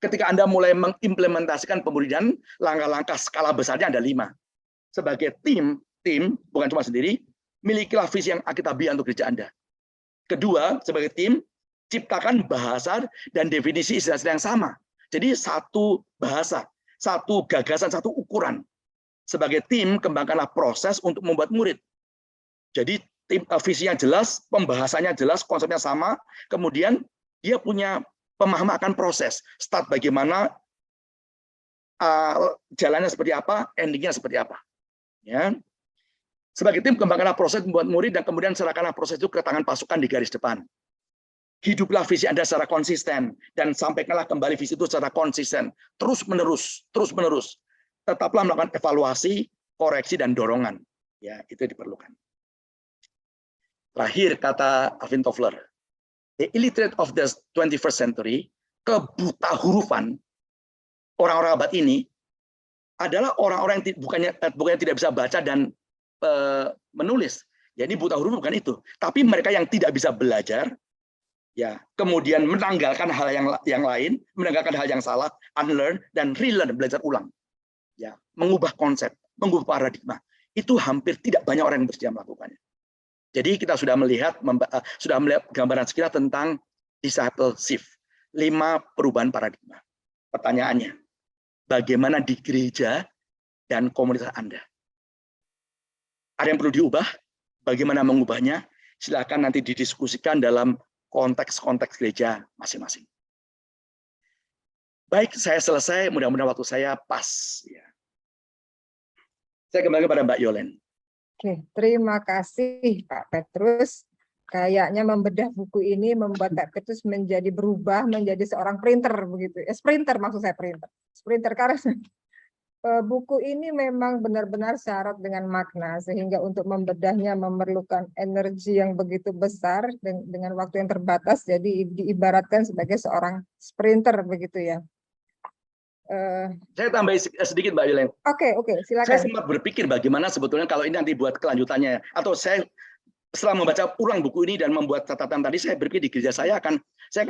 Ketika Anda mulai mengimplementasikan pemuridan, langkah-langkah skala besarnya ada 5. Sebagai tim bukan cuma sendiri, milikilah visi yang akitabiah untuk gereja Anda. Kedua, sebagai tim, ciptakan bahasa dan definisi istilah-istilah yang sama. Jadi satu bahasa, satu gagasan, satu ukuran. Sebagai tim, kembangkanlah proses untuk membuat murid. Jadi visinya jelas, pembahasannya jelas, konsepnya sama, kemudian dia punya pemahaman akan proses, start bagaimana, jalannya seperti apa, endingnya seperti apa. Ya. Sebagai tim, kembangkanlah proses membuat murid dan kemudian serahkanlah proses itu ke tangan pasukan di garis depan. Hiduplah visi Anda secara konsisten dan sampaikanlah kembali visi itu secara konsisten, terus menerus. Tetaplah melakukan evaluasi, koreksi dan dorongan. Ya, itu diperlukan. Terakhir kata Alvin Toffler, the illiterate of the 21st century, kebuta hurufan orang-orang abad ini adalah orang-orang yang bukannya tidak bisa baca dan menulis. Jadi buta huruf bukan itu, tapi mereka yang tidak bisa belajar, ya, kemudian menanggalkan hal yang lain, menanggalkan hal yang salah, unlearn dan relearn, belajar ulang. Ya, mengubah konsep, mengubah paradigma. Itu hampir tidak banyak orang yang bersedia melakukannya. Jadi kita sudah melihat gambaran sekilas tentang discipleship, 5 perubahan paradigma. Pertanyaannya, bagaimana di gereja dan komunitas Anda? Ada yang perlu diubah? Bagaimana mengubahnya? Silakan nanti didiskusikan dalam konteks-konteks gereja masing-masing. Baik, saya selesai. Mudah-mudahan waktu saya pas. Ya. Saya kembali kepada Mbak Yolen. Oke, terima kasih Pak Petrus. Kayaknya membedah buku ini membuat Pak Petrus berubah menjadi seorang printer begitu. Sprinter maksud saya printer. Sprinter karena buku ini memang benar-benar syarat dengan makna sehingga untuk membedahnya memerlukan energi yang begitu besar dengan waktu yang terbatas. Jadi diibaratkan sebagai seorang sprinter begitu ya. Saya tambah sedikit Mbak Yoleng. Oke, silakan. Saya sempat berpikir bagaimana sebetulnya kalau ini nanti buat kelanjutannya. Atau saya setelah membaca ulang buku ini dan membuat catatan tadi, saya berpikir di gereja saya akan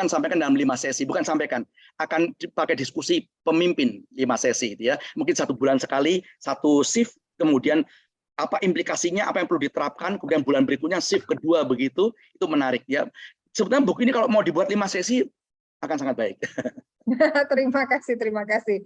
sampaikan dalam 5 sesi. Bukan sampaikan, akan dipakai diskusi pemimpin 5 sesi. Gitu ya. Mungkin 1 bulan sekali, 1 shift, kemudian apa implikasinya, apa yang perlu diterapkan, kemudian bulan berikutnya shift kedua begitu, itu menarik. Ya. Sebetulnya buku ini kalau mau dibuat 5 sesi, akan sangat baik. Terima kasih.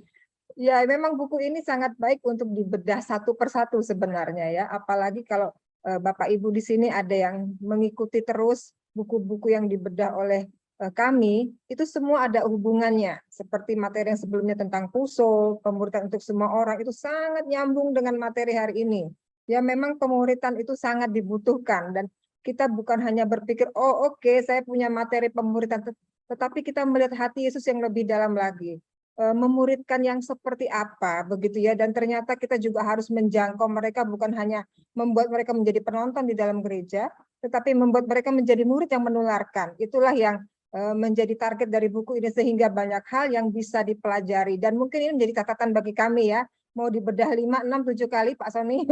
Ya, memang buku ini sangat baik untuk dibedah satu persatu sebenarnya ya. Apalagi kalau Bapak Ibu di sini ada yang mengikuti terus buku-buku yang dibedah oleh kami, itu semua ada hubungannya. Seperti materi yang sebelumnya tentang PUSO, pemuridan untuk semua orang, itu sangat nyambung dengan materi hari ini. Ya, memang pemuridan itu sangat dibutuhkan dan kita bukan hanya berpikir, oh oke, saya punya materi pemuridan, tetapi kita melihat hati Yesus yang lebih dalam lagi. Memuridkan yang seperti apa, begitu ya. Dan ternyata kita juga harus menjangkau mereka, bukan hanya membuat mereka menjadi penonton di dalam gereja, tetapi membuat mereka menjadi murid yang menularkan. Itulah yang menjadi target dari buku ini sehingga banyak hal yang bisa dipelajari dan mungkin ini menjadi catatan bagi kami ya, mau dibedah 5, 6, 7 kali Pak Sony.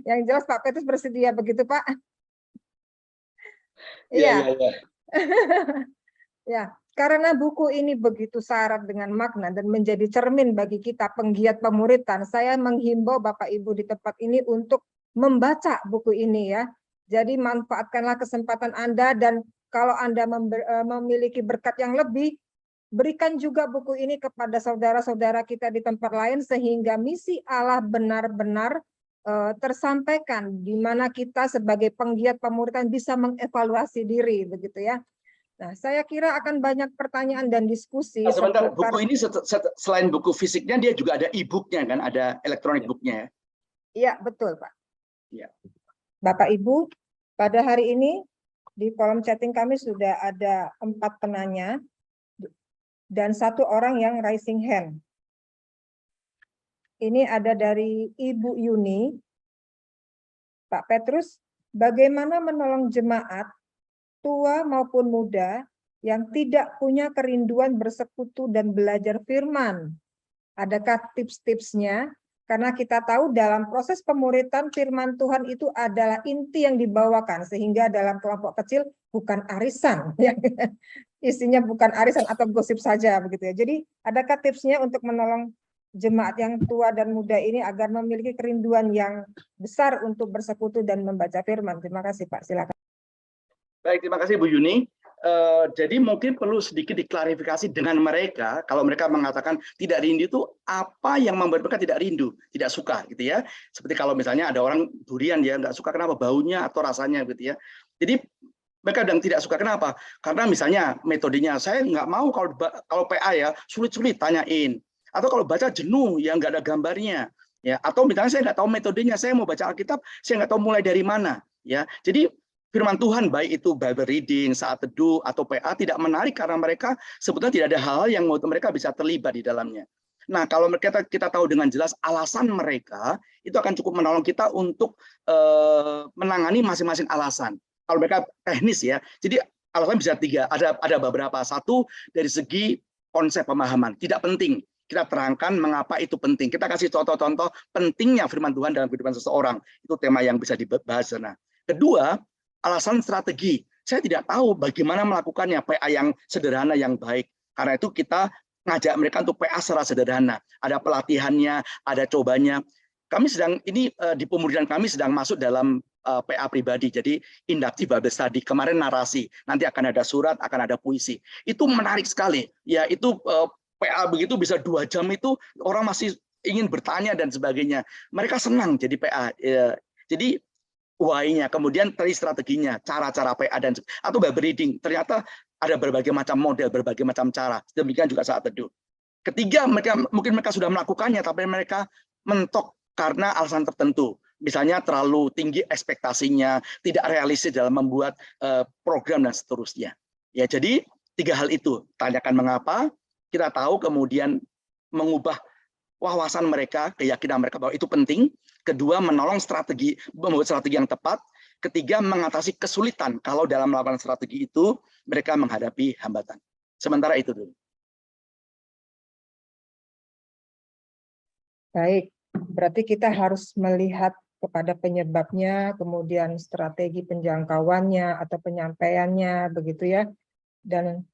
Yang jelas Pak Petrus bersedia begitu Pak. Iya. Ya, karena buku ini begitu syarat dengan makna dan menjadi cermin bagi kita penggiat pemuritan, saya menghimbau Bapak Ibu di tempat ini untuk membaca buku ini ya. Jadi manfaatkanlah kesempatan Anda dan kalau Anda memiliki berkat yang lebih, berikan juga buku ini kepada saudara-saudara kita di tempat lain sehingga misi Allah benar-benar tersampaikan di mana kita sebagai penggiat pemuritan bisa mengevaluasi diri begitu ya. Nah, saya kira akan banyak pertanyaan dan diskusi. Nah, sebentar, buku ini selain buku fisiknya, dia juga ada e-booknya kan, ada elektronik booknya. Iya, betul Pak. Ya. Bapak Ibu, pada hari ini di kolom chatting kami sudah ada 4 penanya dan 1 orang yang raising hand. Ini ada dari Ibu Yuni. Pak Petrus, bagaimana menolong jemaat tua maupun muda yang tidak punya kerinduan bersekutu dan belajar firman? Adakah tips-tipsnya? Karena kita tahu dalam proses pemuritan firman Tuhan itu adalah inti yang dibawakan, sehingga dalam kelompok kecil bukan arisan, isinya bukan arisan atau gosip saja begitu ya. Jadi adakah tipsnya untuk menolong jemaat yang tua dan muda ini agar memiliki kerinduan yang besar untuk bersekutu dan membaca firman? Terima kasih Pak, silakan. Baik, terima kasih Bu Yuni. Jadi mungkin perlu sedikit diklarifikasi dengan mereka, kalau mereka mengatakan tidak rindu itu apa yang membuat mereka tidak rindu, tidak suka gitu ya. Seperti kalau misalnya ada orang durian ya nggak suka kenapa, baunya atau rasanya gitu ya. Jadi mereka sedang tidak suka kenapa? Karena misalnya metodenya saya nggak mau kalau PA ya sulit-sulit tanyain, atau kalau baca jenuh ya nggak ada gambarnya ya, atau misalnya saya nggak tahu metodenya, saya mau baca Alkitab saya nggak tahu mulai dari mana ya. Jadi firman Tuhan baik itu Bible reading, saat teduh atau PA tidak menarik karena mereka sebetulnya tidak ada hal yang membuat mereka bisa terlibat di dalamnya. Nah, kalau kita tahu dengan jelas alasan mereka, itu akan cukup menolong kita untuk menangani masing-masing alasan. Kalau mereka teknis ya, jadi alasan bisa 3, ada beberapa. 1 dari segi konsep pemahaman, tidak penting. Kita terangkan mengapa itu penting. Kita kasih contoh-contoh pentingnya firman Tuhan dalam kehidupan seseorang. Itu tema yang bisa dibahas. Nah, kedua, alasan strategi. Saya tidak tahu bagaimana melakukannya PA yang sederhana yang baik. Karena itu kita ngajak mereka untuk PA secara sederhana. Ada pelatihannya, ada cobanya. Kami sedang ini di pemuridan kami sedang masuk dalam PA pribadi. Jadi induktif Bible study. Kemarin narasi, nanti akan ada surat, akan ada puisi. Itu menarik sekali. Ya itu PA begitu bisa 2 jam itu orang masih ingin bertanya dan sebagainya. Mereka senang jadi PA. Jadi why-nya, kemudian tadi strateginya, cara-cara PA dan atau Bible reading. Ternyata ada berbagai macam model, berbagai macam cara. Demikian juga saat teduh. Ketiga, mungkin mereka sudah melakukannya, tapi mereka mentok karena alasan tertentu. Misalnya terlalu tinggi ekspektasinya, tidak realistis dalam membuat program dan seterusnya. Ya, jadi 3 hal itu. Tanyakan mengapa, kita tahu kemudian mengubah wawasan mereka, keyakinan mereka bahwa itu penting. Kedua, menolong strategi, membuat strategi yang tepat. Ketiga, mengatasi kesulitan kalau dalam melakukan strategi itu mereka menghadapi hambatan. Sementara itu dulu. Baik, berarti kita harus melihat kepada penyebabnya, kemudian strategi penjangkauannya atau penyampaiannya, begitu ya, dan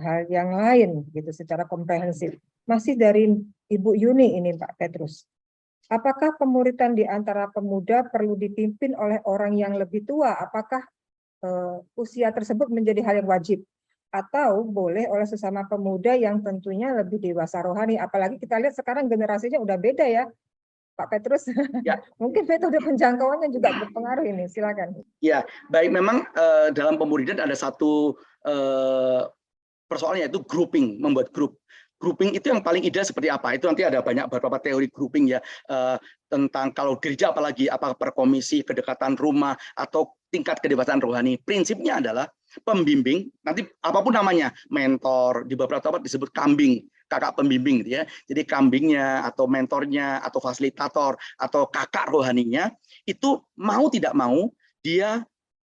hal yang lain, gitu secara komprehensif. Masih dari Ibu Yuni ini, Pak Petrus. Apakah pemuritan di antara pemuda perlu dipimpin oleh orang yang lebih tua? Apakah usia tersebut menjadi hal yang wajib? Atau boleh oleh sesama pemuda yang tentunya lebih dewasa rohani? Apalagi kita lihat sekarang generasinya udah beda ya, Pak Petrus. Ya. Mungkin metode penjangkauannya juga berpengaruh ini. Silakan. Ya, baik. Memang dalam pemuridan ada satu persoalannya, yaitu grouping, membuat grup. Grouping itu yang paling ideal seperti apa? Itu nanti ada beberapa teori grouping ya, tentang kalau gereja apalagi, apakah per komisi, kedekatan rumah, atau tingkat kedewasaan rohani. Prinsipnya adalah pembimbing, nanti apapun namanya, mentor, di beberapa tempat disebut kambing, kakak pembimbing gitu ya. Jadi kambingnya, atau mentornya, atau fasilitator, atau kakak rohaninya, itu mau tidak mau, dia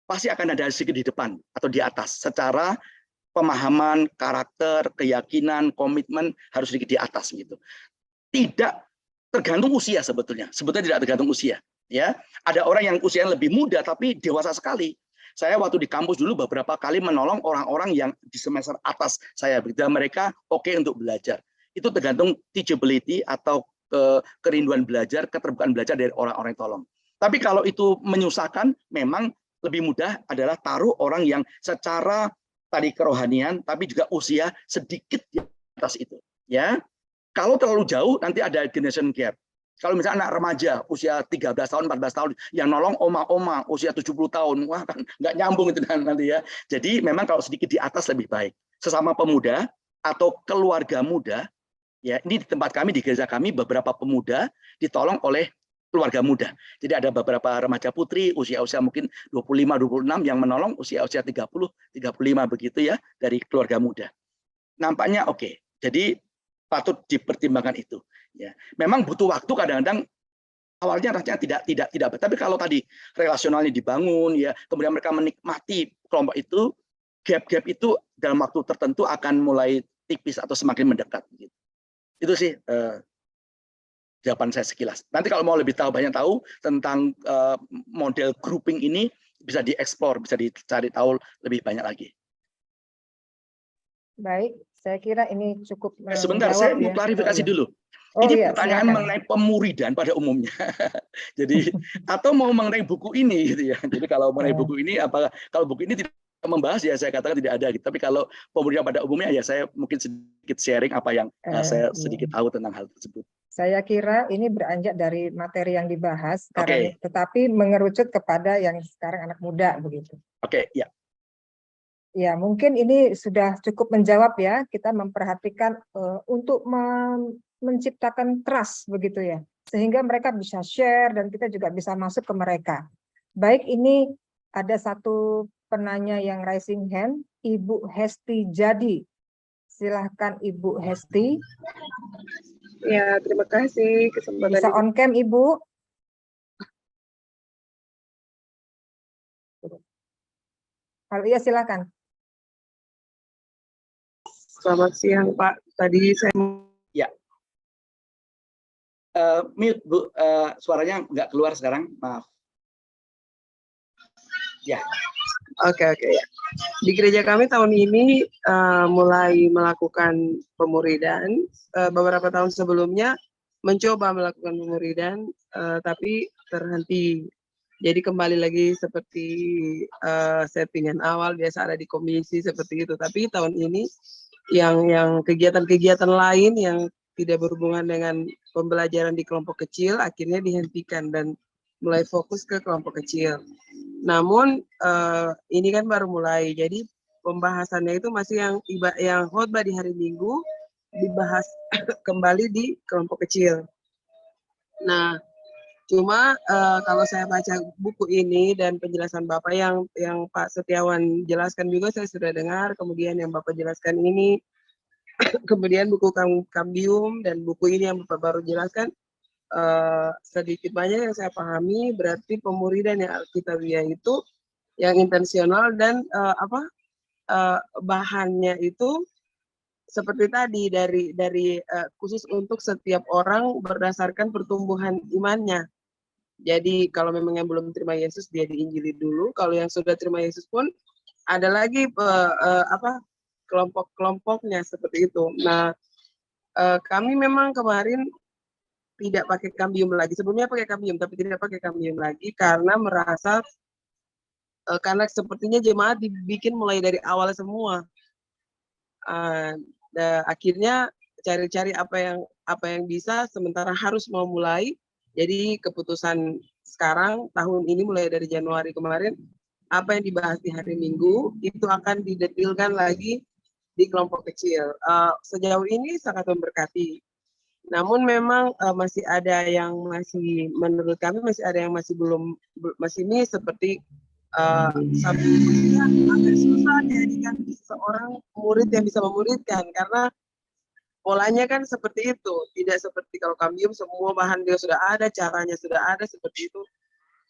pasti akan ada sedikit di depan atau di atas. Secara pemahaman, karakter, keyakinan, komitmen harus sedikit di atas gitu. Tidak tergantung usia sebetulnya. Sebetulnya tidak tergantung usia. Ya, ada orang yang usianya lebih muda tapi dewasa sekali. Saya waktu di kampus dulu beberapa kali menolong orang-orang yang di semester atas saya, begitu mereka oke untuk belajar. Itu tergantung teachability atau kerinduan belajar, keterbukaan belajar dari orang-orang yang tolong. Tapi kalau itu menyusahkan, memang lebih mudah adalah taruh orang yang secara tadi kerohanian, tapi juga usia sedikit di atas itu. Ya, kalau terlalu jauh nanti ada generation gap. Kalau misalnya anak remaja usia 13 tahun, 14 tahun yang nolong oma-oma usia 70 tahun, wah kan nggak nyambung itu nanti ya. Jadi memang kalau sedikit di atas lebih baik. Sesama pemuda atau keluarga muda, ya ini di tempat kami, di gereja kami beberapa pemuda ditolong oleh keluarga muda. Jadi ada beberapa remaja putri usia-usia mungkin 25, 26 yang menolong usia-usia 30, 35 begitu ya dari keluarga muda. Nampaknya oke. Jadi patut dipertimbangkan itu. Ya, memang butuh waktu kadang-kadang awalnya rasanya tidak, tapi kalau tadi relasionalnya dibangun, ya, kemudian mereka menikmati kelompok itu, gap-gap itu dalam waktu tertentu akan mulai tipis atau semakin mendekat. Gitu. Itu sih jawaban saya sekilas. Nanti kalau mau lebih tahu, banyak tahu tentang model grouping ini bisa dieksplor, bisa dicari tahu lebih banyak lagi. Baik, saya kira ini cukup Sebentar, saya mau klarifikasi dulu. Ini pertanyaan silakan. mengenai pemuridan pada umumnya. Jadi atau mau mengenai buku ini gitu ya. Jadi kalau mengenai buku ini apa kalau buku ini tidak membahas ya saya katakan tidak ada gitu. Tapi kalau pemuridan pada umumnya ya saya mungkin sedikit sharing apa yang saya sedikit tahu tentang hal tersebut. Saya kira ini beranjak dari materi yang dibahas, karena tetapi mengerucut kepada yang sekarang anak muda begitu. Oke, ya. Ya, mungkin ini sudah cukup menjawab ya. Kita memperhatikan untuk menciptakan trust begitu ya, sehingga mereka bisa share dan kita juga bisa masuk ke mereka. Baik, ini ada satu penanya yang raising hand, Ibu Hesti Jadi. Silahkan Ibu Hesti. Ya, terima kasih kesempatan. Bisa on cam Ibu. Kalau iya silakan. Selamat siang Pak. Tadi saya ya. Mute Bu, suaranya nggak keluar sekarang, maaf. Ya. Oke ya. Di gereja kami tahun ini mulai melakukan pemuridan. Beberapa tahun sebelumnya mencoba melakukan pemuridan, tapi terhenti. Jadi kembali lagi seperti settingan awal, biasa ada di komisi seperti itu. Tapi tahun ini yang kegiatan-kegiatan lain yang tidak berhubungan dengan pembelajaran di kelompok kecil akhirnya dihentikan dan mulai fokus ke kelompok kecil. Namun ini kan baru mulai, jadi pembahasannya itu masih yang khotbah di hari Minggu dibahas kembali di kelompok kecil. Nah, cuma kalau saya baca buku ini dan penjelasan Bapak yang Pak Setiawan jelaskan juga saya sudah dengar, kemudian yang Bapak jelaskan ini, kemudian buku Kambium dan buku ini yang Bapak baru jelaskan, sedikit banyak yang saya pahami berarti pemuridan yang alkitabiah itu yang intensional dan bahannya itu seperti tadi dari khusus untuk setiap orang berdasarkan pertumbuhan imannya. Jadi kalau memang yang belum terima Yesus dia diinjili dulu, kalau yang sudah terima Yesus pun ada lagi kelompok-kelompoknya seperti itu. Nah, kami memang kemarin tidak pakai Kambium lagi. Sebelumnya pakai Kambium, tapi tidak pakai Kambium lagi karena merasa karena sepertinya jemaat dibikin mulai dari awal semua. Akhirnya cari-cari apa yang bisa, sementara harus mau mulai. Jadi keputusan sekarang tahun ini mulai dari Januari kemarin apa yang dibahas di hari Minggu itu akan didetilkan lagi di kelompok kecil. Sejauh ini sangat memberkati. Namun memang masih ada yang menurut kami masih ada yang masih miss seperti sampai agak susah dijadikan seorang murid yang bisa memuridkan karena polanya kan seperti itu, tidak seperti kalau Kambium semua bahan dia sudah ada, caranya sudah ada seperti itu.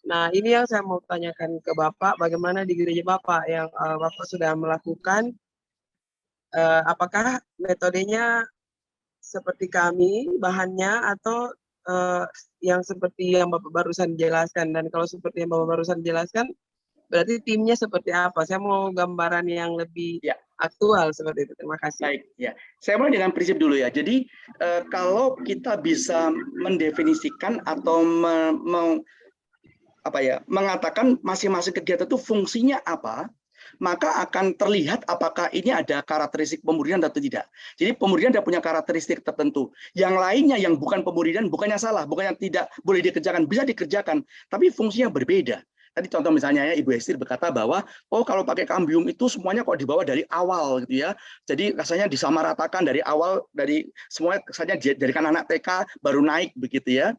Nah, ini yang saya mau tanyakan ke Bapak, bagaimana di gereja Bapak yang Bapak sudah melakukan, apakah metodenya seperti kami, bahannya, atau yang seperti yang Bapak barusan jelaskan? Dan kalau seperti yang Bapak barusan jelaskan, berarti timnya seperti apa? Saya mau gambaran yang lebih Ya. aktual seperti itu. Terima kasih. Baik, ya. Saya mulai dengan prinsip dulu ya. Jadi kalau kita bisa mendefinisikan atau mengatakan masing-masing kegiatan itu fungsinya apa, maka akan terlihat apakah ini ada karakteristik pemuridan atau tidak. Jadi pemuridan ada punya karakteristik tertentu. Yang lainnya yang bukan pemuridan bukannya salah, bukannya tidak boleh dikerjakan, bisa dikerjakan, tapi fungsinya berbeda. Tadi contoh misalnya ya Ibu Hesti berkata bahwa kalau pakai kambium itu semuanya kok dibawa dari awal gitu ya. Jadi rasanya disamaratakan dari awal, dari semuanya kesannya dari kan anak TK baru naik begitu ya.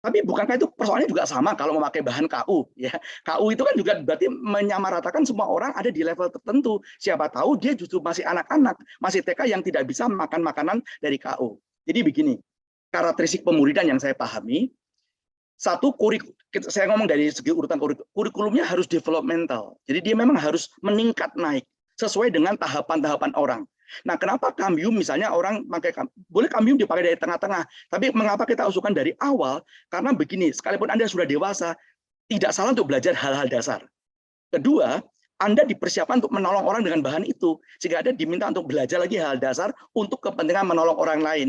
Tapi bukankah itu persoalannya juga sama kalau memakai bahan KU ya. KU itu kan juga berarti menyamaratakan semua orang ada di level tertentu. Siapa tahu dia justru masih anak-anak, masih TK yang tidak bisa makan makanan dari KU. Jadi begini, karakteristik pemuridan yang saya pahami, satu, saya ngomong dari segi urutan kurikulumnya harus developmental. Jadi dia memang harus meningkat naik sesuai dengan tahapan-tahapan orang. Nah, kenapa kambium misalnya orang pakai boleh kambium dipakai dari tengah-tengah, tapi mengapa kita usulkan dari awal? Karena begini, sekalipun Anda sudah dewasa, tidak salah untuk belajar hal-hal dasar. Kedua, Anda dipersiapkan untuk menolong orang dengan bahan itu, sehingga Anda diminta untuk belajar lagi hal dasar untuk kepentingan menolong orang lain.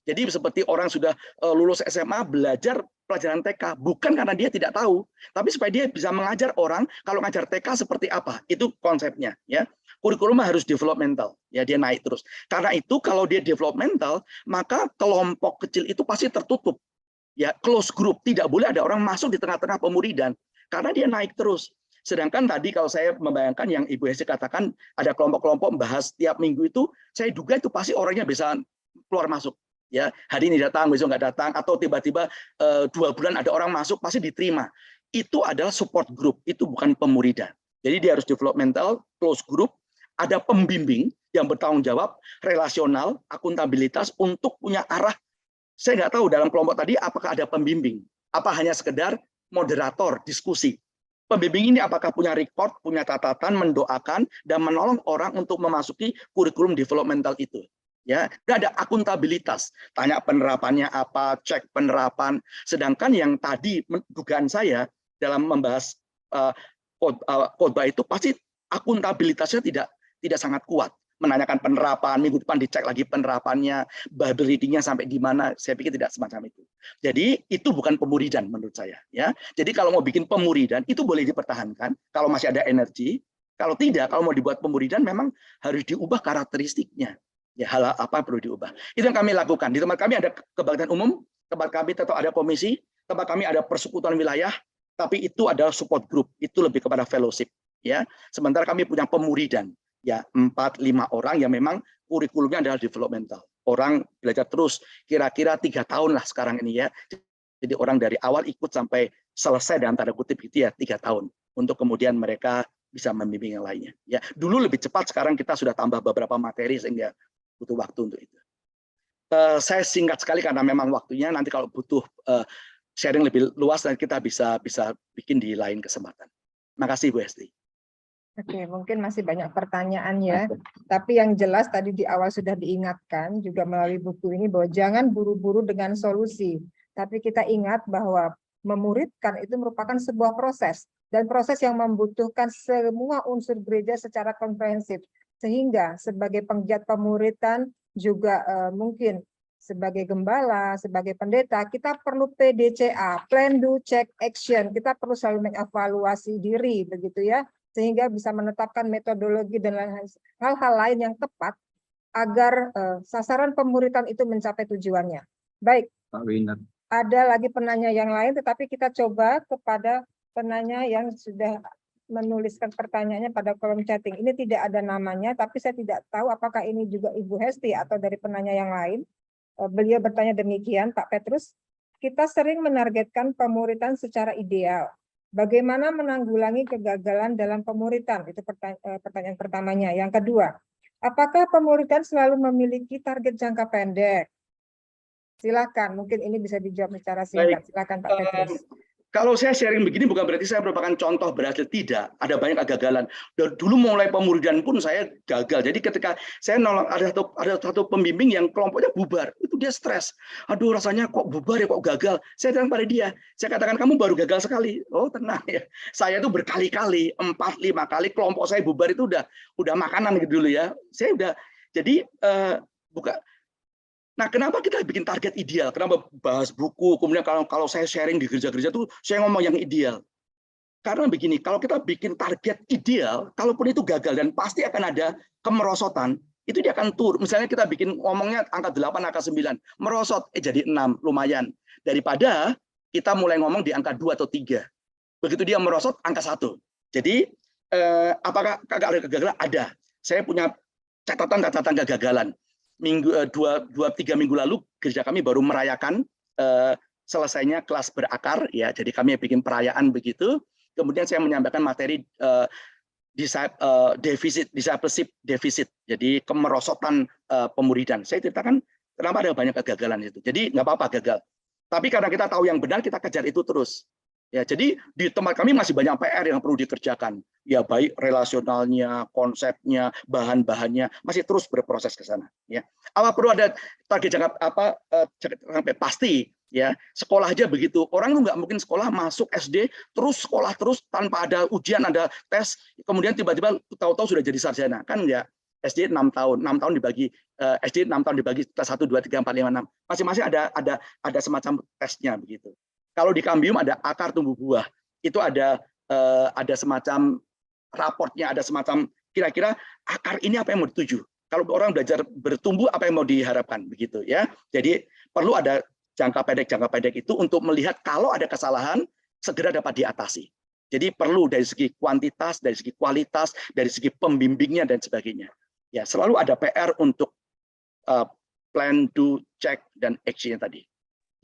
Jadi seperti orang sudah lulus SMA belajar pelajaran TK, bukan karena dia tidak tahu, tapi supaya dia bisa mengajar orang kalau ngajar TK seperti apa. Itu konsepnya ya. Kurikulum harus developmental, ya dia naik terus. Karena itu kalau dia developmental, maka kelompok kecil itu pasti tertutup. Ya, close group, tidak boleh ada orang masuk di tengah-tengah pemuridan karena dia naik terus. Sedangkan tadi kalau saya membayangkan yang Ibu Hesti katakan ada kelompok-kelompok membahas tiap minggu itu, saya duga itu pasti orangnya bisa keluar masuk. Ya, hari ini datang, besok nggak datang, atau tiba-tiba 2 bulan ada orang masuk, pasti diterima. Itu adalah support group, itu bukan pemuridan. Jadi dia harus developmental, close group, ada pembimbing yang bertanggung jawab, relasional, akuntabilitas untuk punya arah. Saya nggak tahu dalam kelompok tadi apakah ada pembimbing, apa hanya sekedar moderator diskusi. Pembimbing ini apakah punya record, punya catatan, mendoakan, dan menolong orang untuk memasuki kurikulum developmental itu. Ya, nggak ada akuntabilitas, tanya penerapannya apa, cek penerapan. Sedangkan yang tadi dugaan saya dalam membahas khotbah itu pasti akuntabilitasnya tidak sangat kuat. Menanyakan penerapan, minggu depan dicek lagi penerapannya, Bible readingnya sampai gimana. Saya pikir tidak semacam itu. Jadi itu bukan pemuridan menurut saya. Ya, jadi kalau mau bikin pemuridan itu boleh dipertahankan kalau masih ada energi. Kalau tidak, kalau mau dibuat pemuridan memang harus diubah karakteristiknya. Ya, hal apa yang perlu diubah. Itu yang kami lakukan. Di tempat kami ada kebaktian umum, tempat kami tetap ada komisi, tempat kami ada persekutuan wilayah, tapi itu adalah support group, itu lebih kepada fellowship. Ya, sementara kami punya pemuridan, ya 4-5 orang yang memang kurikulumnya adalah developmental. Orang belajar terus, kira-kira 3 tahun lah sekarang ini ya. Jadi orang dari awal ikut sampai selesai dalam tanda kutip itu ya 3 tahun, untuk kemudian mereka bisa membimbing yang lainnya. Ya, dulu lebih cepat, sekarang kita sudah tambah beberapa materi sehingga butuh waktu untuk itu. Saya singkat sekali karena memang waktunya, nanti kalau butuh sharing lebih luas dan kita bisa bikin di lain kesempatan. Makasih Bu Hesti. Oke, mungkin masih banyak pertanyaan ya. Tapi yang jelas tadi di awal sudah diingatkan juga melalui buku ini bahwa jangan buru-buru dengan solusi. Tapi kita ingat bahwa memuridkan itu merupakan sebuah proses. Dan proses yang membutuhkan semua unsur gereja secara komprehensif. Sehingga sebagai penggiat pemuridan juga mungkin sebagai gembala, sebagai pendeta, kita perlu PDCA, Plan, Do, Check, Action. Kita perlu selalu mengevaluasi diri, begitu ya, sehingga bisa menetapkan metodologi dan hal-hal lain yang tepat agar sasaran pemuridan itu mencapai tujuannya. Baik, Pak Winner. Ada lagi penanya yang lain, tetapi kita coba kepada penanya yang sudah menuliskan pertanyaannya pada kolom chatting. Ini tidak ada namanya, tapi saya tidak tahu apakah ini juga Ibu Hesti atau dari penanya yang lain. Beliau bertanya demikian, Pak Petrus, kita sering menargetkan pemuridan secara ideal. Bagaimana menanggulangi kegagalan dalam pemuridan? Itu pertanyaan pertamanya. Yang kedua, apakah pemuridan selalu memiliki target jangka pendek? Silakan, mungkin ini bisa dijawab secara singkat. Silakan Pak Petrus. Kalau saya sharing begini bukan berarti saya merupakan contoh berhasil, tidak. Ada banyak kegagalan. Dan dulu mulai pemuridan pun saya gagal. Jadi ketika saya nolong, ada satu pembimbing yang kelompoknya bubar, itu dia stres. Aduh, rasanya kok bubar ya, kok gagal. Saya bilang pada dia, saya katakan kamu baru gagal sekali. Oh, tenang ya. Saya itu berkali-kali, 4-5 kali kelompok saya bubar itu udah makanan gitu dulu ya. Saya udah jadi buka. Nah, kenapa kita bikin target ideal? Kenapa bahas buku? Kemudian kalau saya sharing di gereja-gereja tuh saya ngomong yang ideal. Karena begini, kalau kita bikin target ideal, kalaupun itu gagal dan pasti akan ada kemerosotan, itu dia akan turun. Misalnya kita bikin ngomongnya angka 8, angka 9, merosot jadi 6, lumayan. Daripada kita mulai ngomong di angka 2 atau 3. Begitu dia merosot angka 1. Jadi apakah ada kegagalan? Ada. Saya punya catatan kegagalan. 2-3 minggu lalu gereja kami baru merayakan selesainya kelas berakar ya, jadi kami bikin perayaan begitu. Kemudian saya menyampaikan materi discipleship defisit, jadi kemerosotan pemuridan. Saya ceritakan kenapa ada banyak kegagalan itu. Jadi nggak apa-apa gagal, tapi karena kita tahu yang benar kita kejar itu terus. Ya, jadi di tempat kami masih banyak PR yang perlu dikerjakan. Ya, baik relasionalnya, konsepnya, bahan-bahannya masih terus berproses ke sana. Ya, apa perlu ada target jangka pasti? Ya, sekolah aja begitu. Orang itu nggak mungkin sekolah masuk SD terus sekolah terus tanpa ada ujian, ada tes, kemudian tiba-tiba tahu-tahu sudah jadi sarjana. Kan enggak. SD 6 tahun, 6 tahun dibagi SD 6 tahun dibagi 1, 2, 3, 4, 5, 6. Masing-masing ada semacam tesnya begitu. Kalau di Cambium ada akar tumbuh buah, itu ada semacam raportnya, ada semacam kira-kira akar ini apa yang mau dituju. Kalau orang belajar bertumbuh apa yang mau diharapkan begitu ya. Jadi perlu ada jangka pendek itu untuk melihat kalau ada kesalahan segera dapat diatasi. Jadi perlu dari segi kuantitas, dari segi kualitas, dari segi pembimbingnya dan sebagainya. Ya, selalu ada PR untuk plan, do, check dan action tadi.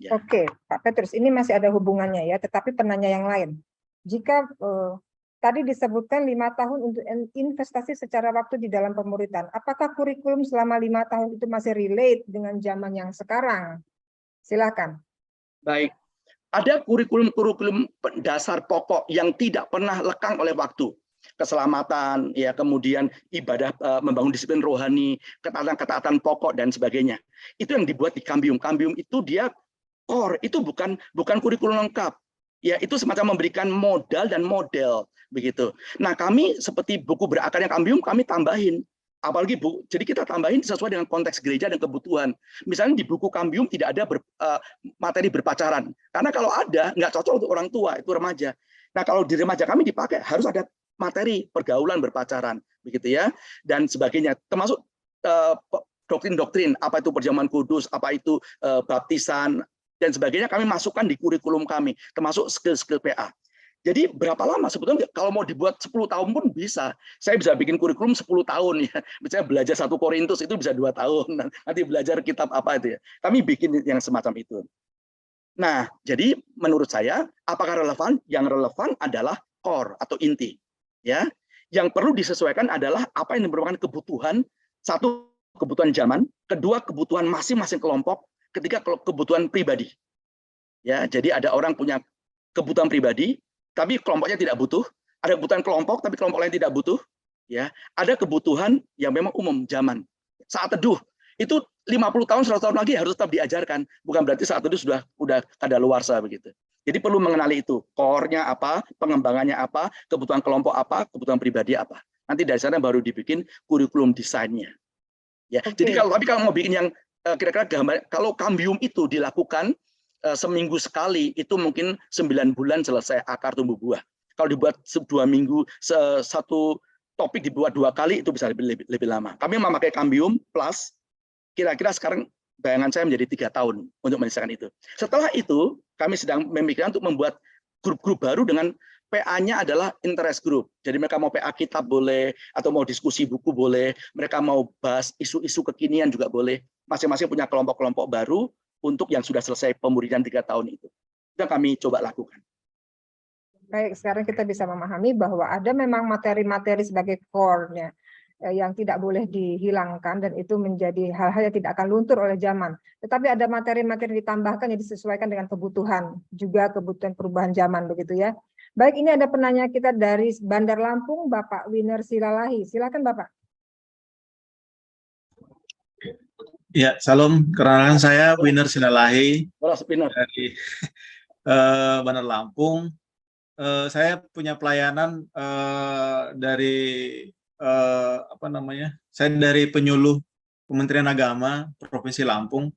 Ya. Oke, Pak Petrus, ini masih ada hubungannya ya, tetapi penanya yang lain. Jika tadi disebutkan 5 tahun untuk investasi secara waktu di dalam pemuridan, apakah kurikulum selama 5 tahun itu masih relate dengan zaman yang sekarang? Silakan. Baik, ada kurikulum dasar pokok yang tidak pernah lekang oleh waktu. Keselamatan, ya, kemudian ibadah, membangun disiplin rohani, ketaatan pokok dan sebagainya. Itu yang dibuat di Cambium. Cambium itu dia core, itu bukan kurikulum lengkap. Ya, itu semacam memberikan modal dan model begitu. Nah, kami seperti buku berakarnya Cambium kami tambahin. Apalagi jadi kita tambahin sesuai dengan konteks gereja dan kebutuhan. Misalnya di buku Cambium tidak ada materi berpacaran. Karena kalau ada nggak cocok untuk orang tua, itu remaja. Nah, kalau di remaja kami dipakai harus ada materi pergaulan berpacaran begitu ya dan sebagainya, termasuk doktrin-doktrin apa itu perjamuan kudus, apa itu baptisan dan sebagainya kami masukkan di kurikulum kami, termasuk skill PA. Jadi berapa lama sebetulnya kalau mau dibuat 10 tahun pun bisa. Saya bisa bikin kurikulum 10 tahun ya. Misalnya belajar 1 Korintus itu bisa 2 tahun. Nanti belajar kitab apa itu ya. Kami bikin yang semacam itu. Nah, jadi menurut saya apakah relevan? Yang relevan adalah core atau inti. Ya. Yang perlu disesuaikan adalah apa yang merupakan kebutuhan, satu kebutuhan zaman, kedua kebutuhan masing-masing kelompok, ketiga kebutuhan pribadi. Ya, jadi ada orang punya kebutuhan pribadi, tapi kelompoknya tidak butuh. Ada kebutuhan kelompok, tapi kelompok lain tidak butuh. Ya, ada kebutuhan yang memang umum zaman. Saat teduh itu 50 tahun, 100 tahun lagi harus tetap diajarkan. Bukan berarti saat teduh sudah kadaluarsa begitu. Jadi perlu mengenali itu, core-nya apa, pengembangannya apa, kebutuhan kelompok apa, kebutuhan pribadi apa. Nanti dari sana baru dibikin kurikulum desainnya. Ya, jadi kalau mau bikin yang kira-kira gambar, kalau Cambium itu dilakukan seminggu sekali, itu mungkin 9 bulan selesai akar tumbuh buah. Kalau dibuat 2 minggu, satu topik dibuat 2 kali, itu bisa lebih lama. Kami memakai Cambium Plus, kira-kira sekarang bayangan saya menjadi 3 tahun untuk menyelesaikan itu. Setelah itu, kami sedang memikirkan untuk membuat grup-grup baru dengan PA-nya adalah interest group. Jadi mereka mau PA kitab boleh, atau mau diskusi buku boleh, mereka mau bahas isu-isu kekinian juga boleh. Masing-masing punya kelompok-kelompok baru untuk yang sudah selesai pemuridan 3 tahun itu. Itu kami coba lakukan. Baik, sekarang kita bisa memahami bahwa ada memang materi-materi sebagai core-nya. yang tidak boleh dihilangkan, dan itu menjadi hal-hal yang tidak akan luntur oleh zaman. Tetapi ada materi-materi ditambahkan yang disesuaikan dengan kebutuhan, juga kebutuhan perubahan zaman begitu ya. Baik, ini ada penanya kita dari Bandar Lampung, Bapak Winer Silalahi. Silakan Bapak. Ya, salam. Kenalkan saya Winer Silalahi Benar. dari Bandar Lampung. Saya punya pelayanan dari apa namanya? Saya dari penyuluh Kementerian Agama Provinsi Lampung.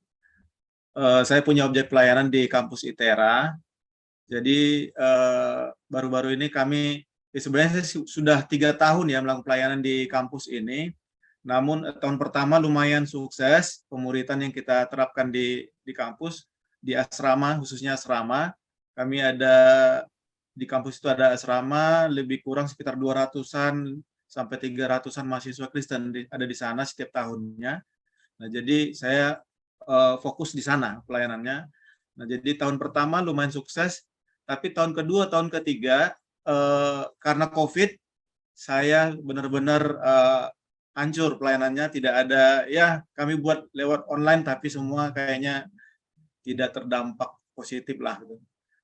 Saya punya objek pelayanan di kampus ITERA. Jadi baru-baru ini kami, sebenarnya saya sudah 3 tahun ya melakukan pelayanan di kampus ini. Namun tahun pertama lumayan sukses pemuritan yang kita terapkan di kampus, di asrama, khususnya asrama. Kami ada di kampus itu ada asrama lebih kurang sekitar 200-an sampai 300-an mahasiswa Kristen ada di sana setiap tahunnya. Nah, jadi saya fokus di sana pelayanannya. Nah, jadi tahun pertama lumayan sukses, tapi tahun kedua, tahun ketiga karena COVID saya benar-benar hancur pelayanannya, tidak ada, ya kami buat lewat online tapi semua kayaknya tidak terdampak positif lah.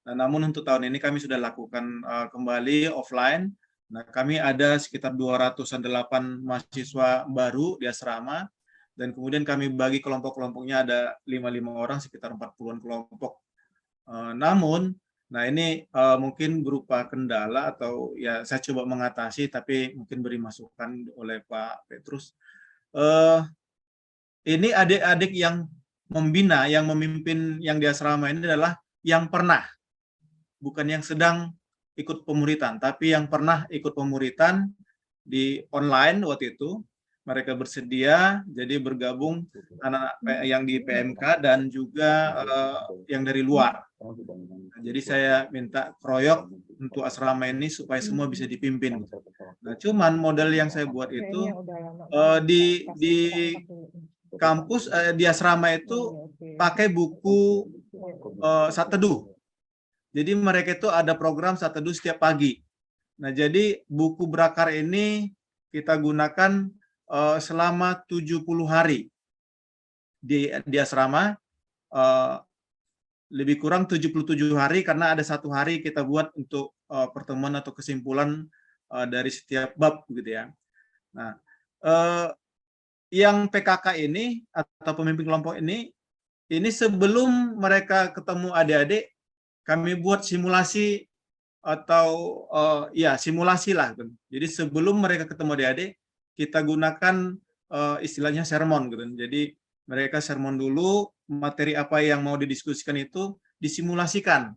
Nah, namun untuk tahun ini kami sudah lakukan kembali offline. Nah, kami ada sekitar 208 mahasiswa baru di asrama, dan kemudian kami bagi kelompok-kelompoknya ada 55 orang, sekitar 40-an kelompok. Namun, nah ini mungkin berupa kendala atau ya saya coba mengatasi, tapi mungkin beri masukan oleh Pak Petrus. Ini adik-adik yang membina, yang memimpin yang di asrama ini adalah yang pernah, bukan yang sedang ikut pemuritan, tapi yang pernah ikut pemuritan di online waktu itu. Mereka bersedia jadi bergabung anak yang di PMK dan juga yang dari luar. Nah, jadi saya minta kroyok untuk asrama ini supaya semua bisa dipimpin. Nah, cuman model yang saya buat itu di kampus di asrama itu pakai buku Saat Teduh. Jadi mereka itu ada program Saat Teduh setiap pagi. Nah, jadi buku Berakar ini kita gunakan selama 70 hari di asrama, lebih kurang 77 hari karena ada 1 hari kita buat untuk pertemuan atau kesimpulan dari setiap bab gitu ya. Nah, yang PKK ini atau pemimpin kelompok ini sebelum mereka ketemu adik-adik, kami buat simulasi atau ya simulasi lah. Jadi sebelum mereka ketemu adik-adik, kita gunakan istilahnya sermon gitu. Jadi mereka sermon dulu, materi apa yang mau didiskusikan itu disimulasikan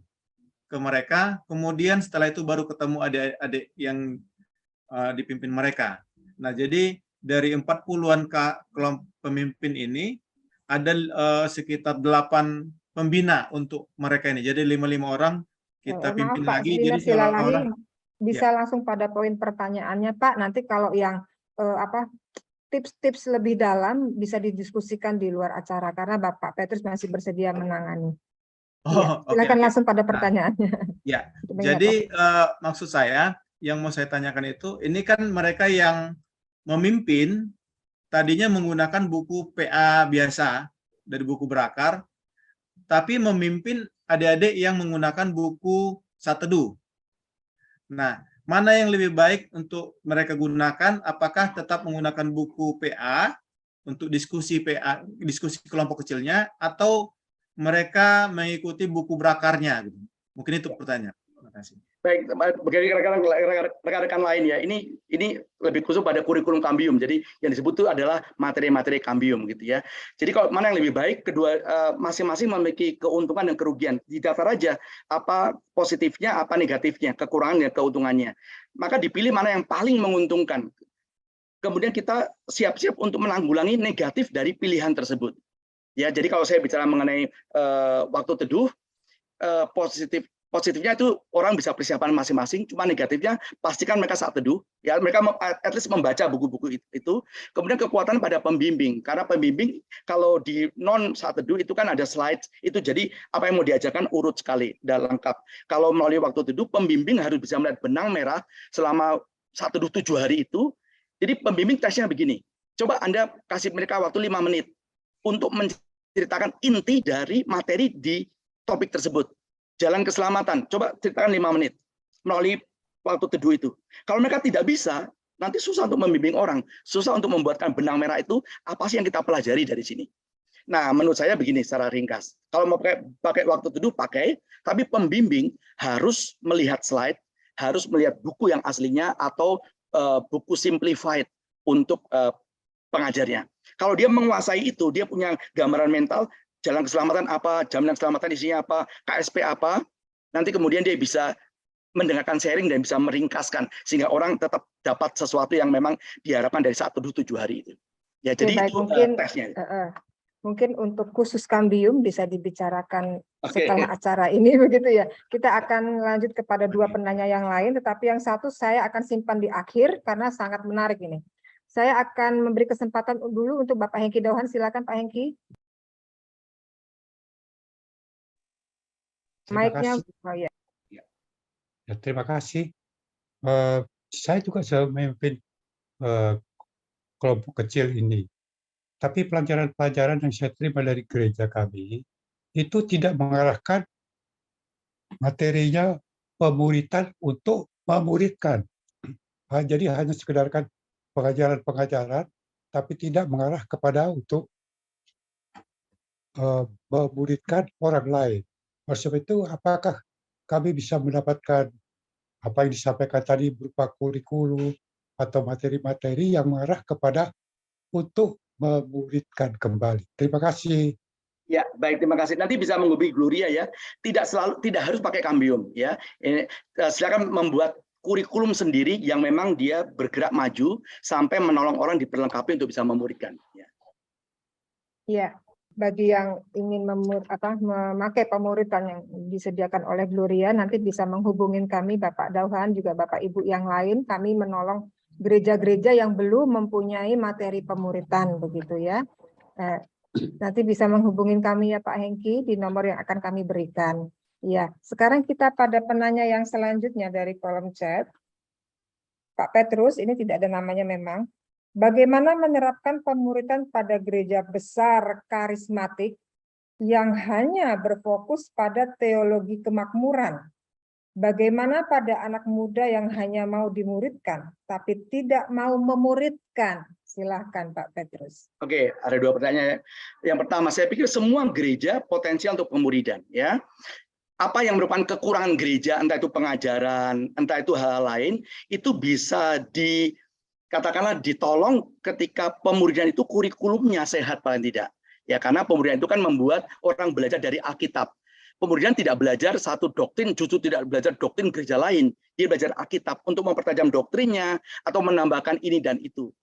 ke mereka, kemudian setelah itu baru ketemu adik-adik yang dipimpin mereka. Nah, jadi dari 40-an kelompok pemimpin ini ada sekitar 8 pembina untuk mereka ini. Jadi 55 orang kita pimpin Pak, lagi. Jadi orang bisa ya. Langsung pada poin pertanyaannya Pak. Nanti kalau yang tips-tips lebih dalam bisa didiskusikan di luar acara karena Bapak Petrus masih bersedia menangani. Silakan langsung pada pertanyaannya. Ya, jadi maksud saya yang mau saya tanyakan itu, ini kan mereka yang memimpin tadinya menggunakan buku PA biasa dari buku Berakar, tapi memimpin adik-adik yang menggunakan buku Saat Teduh. Nah, mana yang lebih baik untuk mereka gunakan? Apakah tetap menggunakan buku PA untuk diskusi PA, diskusi kelompok kecilnya, atau mereka mengikuti buku Berakarnya? Mungkin itu pertanyaan. Terima kasih. Baik, bagi rekan-rekan lain ya, ini lebih khusus pada kurikulum Cambium. Jadi yang disebut itu adalah materi-materi Cambium gitu ya. Jadi kalau mana yang lebih baik, kedua masing-masing memiliki keuntungan dan kerugian. Didaftar aja apa positifnya, apa negatifnya, kekurangan dan keuntungannya. Maka dipilih mana yang paling menguntungkan. Kemudian kita siap-siap untuk menanggulangi negatif dari pilihan tersebut. Ya, jadi kalau saya bicara mengenai waktu teduh, positifnya itu orang bisa persiapan masing-masing, cuma negatifnya pastikan mereka saat teduh, ya mereka at least membaca buku-buku itu. Kemudian kekuatan pada pembimbing, karena pembimbing kalau di non saat teduh itu kan ada slide itu, jadi apa yang mau diajarkan urut sekali dan lengkap. Kalau melalui waktu teduh, pembimbing harus bisa melihat benang merah selama saat teduh 7 hari itu, Jadi pembimbing tesnya begini, coba Anda kasih mereka waktu 5 menit untuk menceritakan inti dari materi di topik tersebut. Jalan keselamatan, coba ceritakan 5 menit melalui waktu teduh itu. Kalau mereka tidak bisa, nanti susah untuk membimbing orang, susah untuk membuatkan benang merah itu apa sih yang kita pelajari dari sini. Nah, menurut saya begini secara ringkas. Kalau mau pakai waktu teduh pakai, tapi pembimbing harus melihat slide, harus melihat buku yang aslinya atau buku simplified untuk pengajarnya. Kalau dia menguasai itu, dia punya gambaran mental, jalan keselamatan apa, jaminan keselamatan isinya apa, KSP apa, nanti kemudian dia bisa mendengarkan sharing dan bisa meringkaskan sehingga orang tetap dapat sesuatu yang memang diharapkan dari saat teduh 7 hari itu. Ya, jadi baik, itu mungkin tesnya. mungkin untuk khusus Kambium bisa dibicarakan Oke. setelah acara ini begitu ya. Kita akan lanjut kepada 2 penanya yang lain, tetapi yang satu saya akan simpan di akhir karena sangat menarik ini. Saya akan memberi kesempatan dulu untuk Bapak Hengki Dauhan. Silakan Pak Hengki. Mic-nya. Oh, ya. Ya, terima kasih. Saya juga memimpin kelompok kecil ini. Tapi pelajaran-pelajaran yang saya terima dari gereja kami itu tidak mengarahkan materinya pemuridan untuk memuridkan. Jadi hanya sekedarkan pengajaran-pengajaran, tapi tidak mengarah kepada untuk memuridkan orang lain. Oleh sebab itu, apakah kami bisa mendapatkan apa yang disampaikan tadi berupa kurikulum atau materi-materi yang mengarah kepada untuk memuridkan kembali. Terima kasih. Ya, baik, terima kasih. Nanti bisa menghubungi Gloria ya. Tidak harus pakai Kambium ya. Silakan membuat kurikulum sendiri yang memang dia bergerak maju sampai menolong orang diperlengkapi untuk bisa memuridkan. Ya. Iya, bagi yang ingin memakai pemuridan yang disediakan oleh Gloria, nanti bisa menghubungin kami, Bapak Dauhan, juga Bapak Ibu yang lain. Kami menolong gereja-gereja yang belum mempunyai materi pemuridan, begitu ya. Nanti bisa menghubungin kami ya Pak Hengki di nomor yang akan kami berikan. Ya, sekarang kita pada penanya yang selanjutnya dari kolom chat. Pak Petrus, ini tidak ada namanya memang. Bagaimana menerapkan pemuridan pada gereja besar karismatik yang hanya berfokus pada teologi kemakmuran? Bagaimana pada anak muda yang hanya mau dimuridkan, tapi tidak mau memuridkan? Silahkan Pak Petrus. Oke, ada 2 pertanyaan. Yang pertama, saya pikir semua gereja potensial untuk pemuridan. Ya. Apa yang merupakan kekurangan gereja, entah itu pengajaran, entah itu hal lain, itu bisa katakanlah ditolong ketika pemuridan itu kurikulumnya sehat paling tidak. Ya, karena pemuridan itu kan membuat orang belajar dari Alkitab. Pemuridan tidak belajar satu doktrin, justru tidak belajar doktrin gereja lain. Dia belajar Alkitab untuk mempertajam doktrinnya atau menambahkan ini dan itu.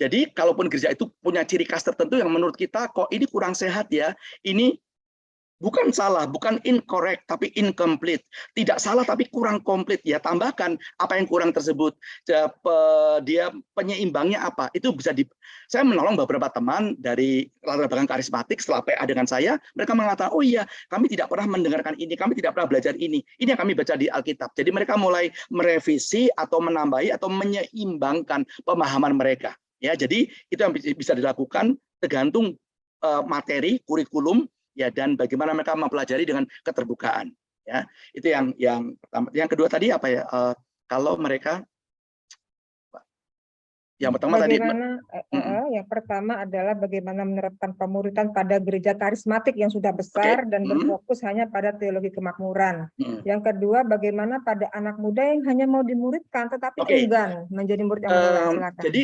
Jadi kalaupun gereja itu punya ciri khas tertentu yang menurut kita kok ini kurang sehat ya, ini bukan salah, bukan incorrect, tapi incomplete. Tidak salah, tapi kurang komplit. Ya, tambahkan apa yang kurang tersebut. Dia penyeimbangnya apa. Itu bisa saya menolong beberapa teman dari latar belakang karismatik setelah PA dengan saya. Mereka mengatakan, oh iya, kami tidak pernah mendengarkan ini, kami tidak pernah belajar ini. Ini yang kami baca di Alkitab. Jadi mereka mulai merevisi atau menambahi atau menyeimbangkan pemahaman mereka. Ya, jadi itu yang bisa dilakukan tergantung materi, kurikulum, ya, dan bagaimana mereka mempelajari dengan keterbukaan. Ya, itu yang pertama. Yang kedua tadi apa ya? Kalau mereka, yang pertama yang pertama adalah bagaimana menerapkan pemuridan pada gereja karismatik yang sudah besar dan berfokus hanya pada teologi kemakmuran. Yang kedua, bagaimana pada anak muda yang hanya mau dimuridkan tetapi enggan menjadi murid yang benar. Silakan. Jadi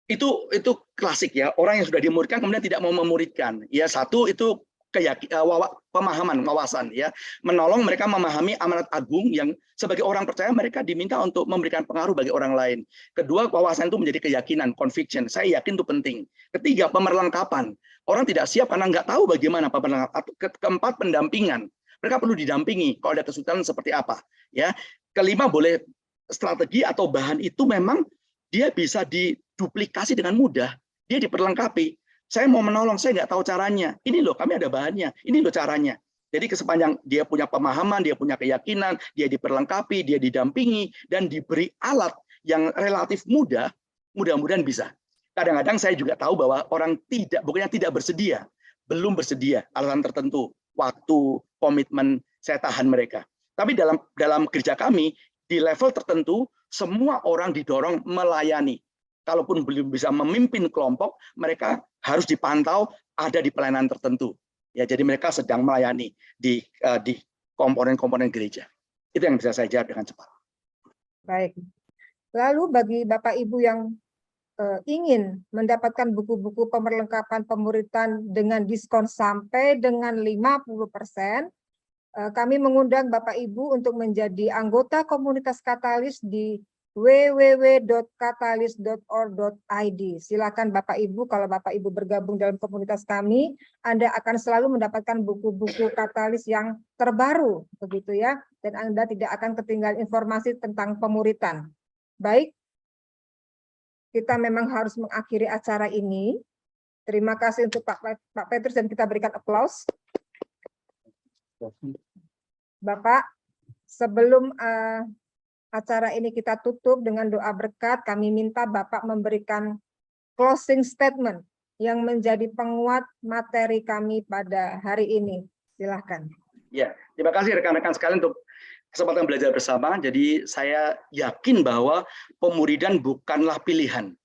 itu klasik ya, orang yang sudah dimuridkan kemudian tidak mau memuridkan. Ya, satu itu pemahaman, wawasan ya, menolong mereka memahami amanat agung yang sebagai orang percaya mereka diminta untuk memberikan pengaruh bagi orang lain. Kedua, wawasan itu menjadi keyakinan, conviction. Saya yakin itu penting. Ketiga, pemerlengkapan. Orang tidak siap karena nggak tahu bagaimana pemerlengkapan. Keempat, pendampingan. Mereka perlu didampingi kalau ada kesulitan seperti apa. Ya. Kelima, boleh strategi atau bahan itu memang dia bisa diduplikasi dengan mudah. Dia diperlengkapi. Saya mau menolong, saya nggak tahu caranya. Ini loh, kami ada bahannya. Ini loh caranya. Jadi sepanjang dia punya pemahaman, dia punya keyakinan, dia diperlengkapi, dia didampingi, dan diberi alat yang relatif mudah, mudah-mudahan bisa. Kadang-kadang saya juga tahu bahwa orang bukannya tidak bersedia, belum bersedia, alasan tertentu, waktu, komitmen, saya tahan mereka. Tapi dalam gereja kami, di level tertentu, semua orang didorong melayani. Kalaupun belum bisa memimpin kelompok, mereka harus dipantau ada di pelayanan tertentu. Ya, jadi mereka sedang melayani di komponen-komponen gereja. Itu yang bisa saya jawab dengan cepat. Baik. Lalu bagi Bapak Ibu yang ingin mendapatkan buku-buku pemerlengkapan pemuridan dengan diskon sampai dengan 50%, kami mengundang Bapak Ibu untuk menjadi anggota komunitas Katalis di www.katalis.org.id. Silakan Bapak Ibu, kalau Bapak Ibu bergabung dalam komunitas kami, Anda akan selalu mendapatkan buku-buku Katalis yang terbaru, begitu ya, dan Anda tidak akan ketinggalan informasi tentang pemuridan. Baik, kita memang harus mengakhiri acara ini. Terima kasih untuk Pak Petrus dan kita berikan aplaus. Bapak, sebelum acara ini kita tutup dengan doa berkat, kami minta Bapak memberikan closing statement yang menjadi penguat materi kami pada hari ini. Silahkan. Ya, terima kasih rekan-rekan sekalian untuk kesempatan belajar bersama. Jadi saya yakin bahwa pemuridan bukanlah pilihan,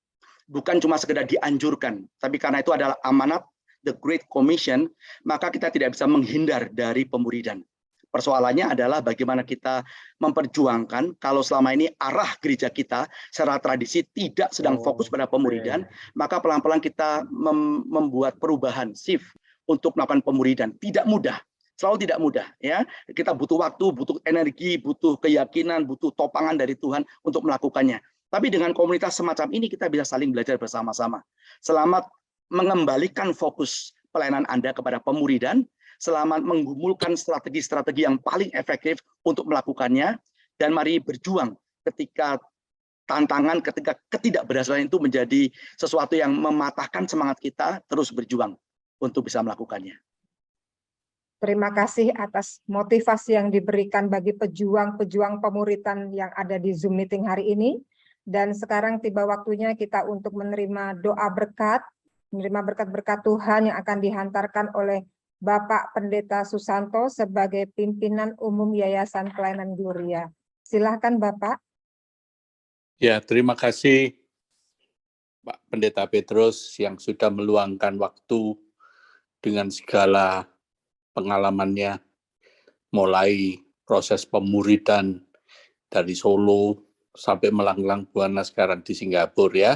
bukan cuma sekedar dianjurkan, tapi karena itu adalah amanat, the Great Commission, maka kita tidak bisa menghindar dari pemuridan. Persoalannya adalah bagaimana kita memperjuangkan kalau selama ini arah gereja kita secara tradisi tidak sedang fokus pada pemuridan, maka pelan-pelan kita membuat perubahan shift untuk melakukan pemuridan. Tidak mudah, selalu tidak mudah ya. Kita butuh waktu, butuh energi, butuh keyakinan, butuh topangan dari Tuhan untuk melakukannya. Tapi dengan komunitas semacam ini kita bisa saling belajar bersama-sama. Selamat mengembalikan fokus pelayanan Anda kepada pemuridan, selamat menggumulkan strategi-strategi yang paling efektif untuk melakukannya, dan mari berjuang ketika tantangan, ketika ketidakberhasilan itu menjadi sesuatu yang mematahkan semangat kita, terus berjuang untuk bisa melakukannya. Terima kasih atas motivasi yang diberikan bagi pejuang-pejuang pemuridan yang ada di Zoom meeting hari ini. Dan sekarang tiba waktunya kita untuk menerima doa berkat, menerima berkat-berkat Tuhan yang akan dihantarkan oleh Bapak Pendeta Susanto sebagai pimpinan umum Yayasan Pelayanan Gloria. Silahkan Bapak. Ya, terima kasih Pak Pendeta Petrus yang sudah meluangkan waktu dengan segala pengalamannya, mulai proses pemuridan dari Solo sampai melanglang buana sekarang di Singapura ya.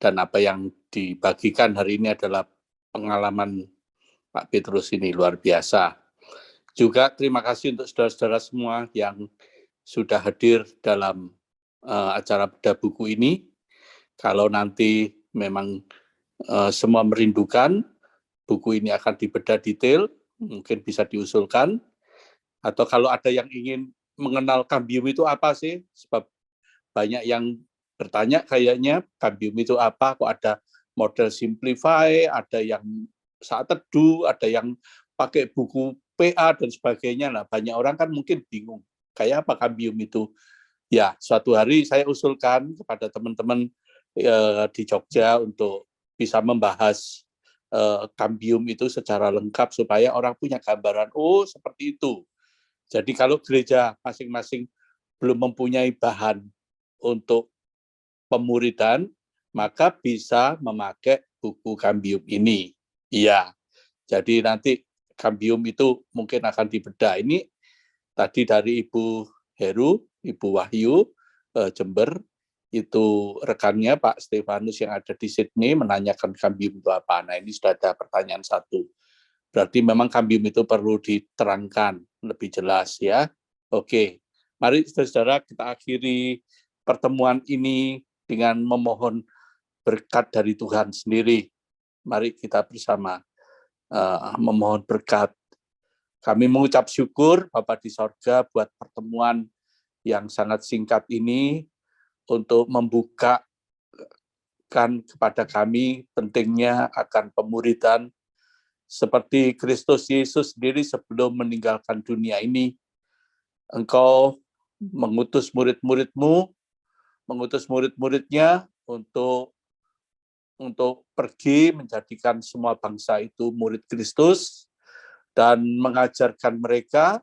Dan apa yang dibagikan hari ini adalah pengalaman Pak Petrus ini luar biasa. Juga terima kasih untuk saudara-saudara semua yang sudah hadir dalam acara bedah buku ini. Kalau nanti memang semua merindukan, buku ini akan dibedah detail, mungkin bisa diusulkan. Atau kalau ada yang ingin mengenal Cambium itu apa sih? Sebab banyak yang bertanya kayaknya Cambium itu apa, kok ada model simplify, ada yang saat teduh, ada yang pakai buku PA dan sebagainya. Nah, banyak orang kan mungkin bingung, kayak apa Cambium itu? Ya, suatu hari saya usulkan kepada teman-teman di Jogja untuk bisa membahas Cambium itu secara lengkap supaya orang punya gambaran, oh seperti itu. Jadi kalau gereja masing-masing belum mempunyai bahan untuk pemuridan, maka bisa memakai buku Cambium ini. Iya, jadi nanti Cambium itu mungkin akan dibedah. Ini tadi dari Ibu Heru, Ibu Wahyu, Jember, itu rekannya Pak Stefanus yang ada di Sydney menanyakan Cambium itu apa. Nah ini sudah ada pertanyaan satu. Berarti memang Cambium itu perlu diterangkan lebih jelas ya. Oke, mari saudara kita akhiri pertemuan ini dengan memohon berkat dari Tuhan sendiri. Mari kita bersama memohon berkat. Kami mengucap syukur Bapa di sorga buat pertemuan yang sangat singkat ini untuk membukakan kepada kami pentingnya akan pemuridan seperti Kristus Yesus sendiri sebelum meninggalkan dunia ini. Engkau mengutus murid-muridmu, mengutus murid-muridnya untuk pergi menjadikan semua bangsa itu murid Kristus dan mengajarkan mereka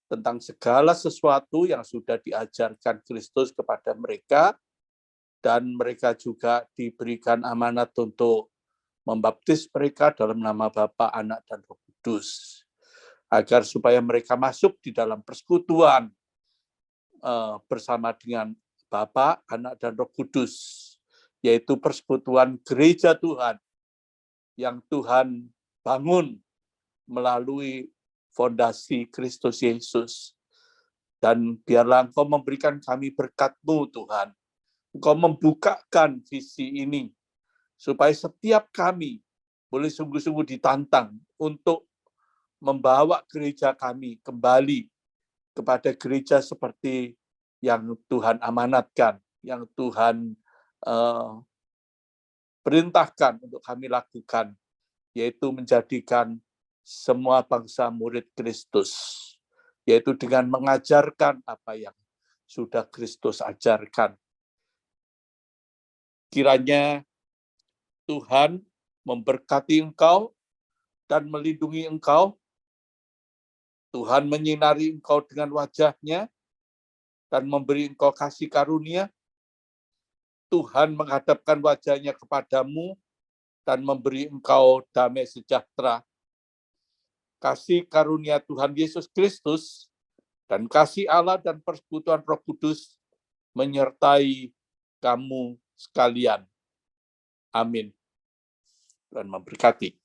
tentang segala sesuatu yang sudah diajarkan Kristus kepada mereka, dan mereka juga diberikan amanat untuk membaptis mereka dalam nama Bapa, Anak, dan Roh Kudus, agar supaya mereka masuk di dalam persekutuan bersama dengan Bapa, Anak, dan Roh Kudus, yaitu persekutuan gereja Tuhan yang Tuhan bangun melalui fondasi Kristus Yesus. Dan biarlah Engkau memberikan kami berkat-Mu, Tuhan. Engkau membukakan visi ini, supaya setiap kami boleh sungguh-sungguh ditantang untuk membawa gereja kami kembali kepada gereja seperti yang Tuhan amanatkan, yang Tuhan perintahkan untuk kami lakukan, yaitu menjadikan semua bangsa murid Kristus, yaitu dengan mengajarkan apa yang sudah Kristus ajarkan. Kiranya Tuhan memberkati engkau dan melindungi engkau. Tuhan menyinari engkau dengan wajah-Nya dan memberi engkau kasih karunia. Tuhan menghadapkan wajah-Nya kepadamu dan memberi engkau damai sejahtera. Kasih karunia Tuhan Yesus Kristus dan kasih Allah dan persekutuan Roh Kudus menyertai kamu sekalian. Amin. Tuhan memberkati.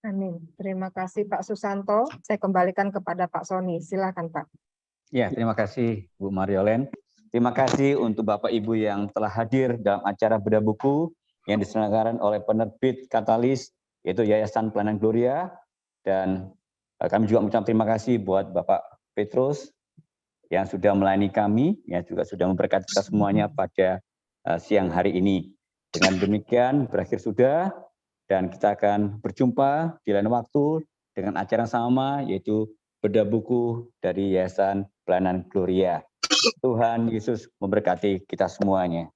Amin. Terima kasih Pak Susanto. Saya kembalikan kepada Pak Sony. Silakan Pak. Ya, terima kasih Bu Mariolen. Terima kasih untuk Bapak Ibu yang telah hadir dalam acara bedah buku yang diselenggarakan oleh penerbit Katalis, yaitu Yayasan Pelayanan Gloria. Dan kami juga mengucapkan terima kasih buat Bapak Petrus yang sudah melayani kami, yang juga sudah memberkati kita semuanya pada siang hari ini. Dengan demikian berakhir sudah, dan kita akan berjumpa di lain waktu dengan acara yang sama, yaitu bedah buku dari Yayasan Pelayanan Gloria. Tuhan Yesus memberkati kita semuanya.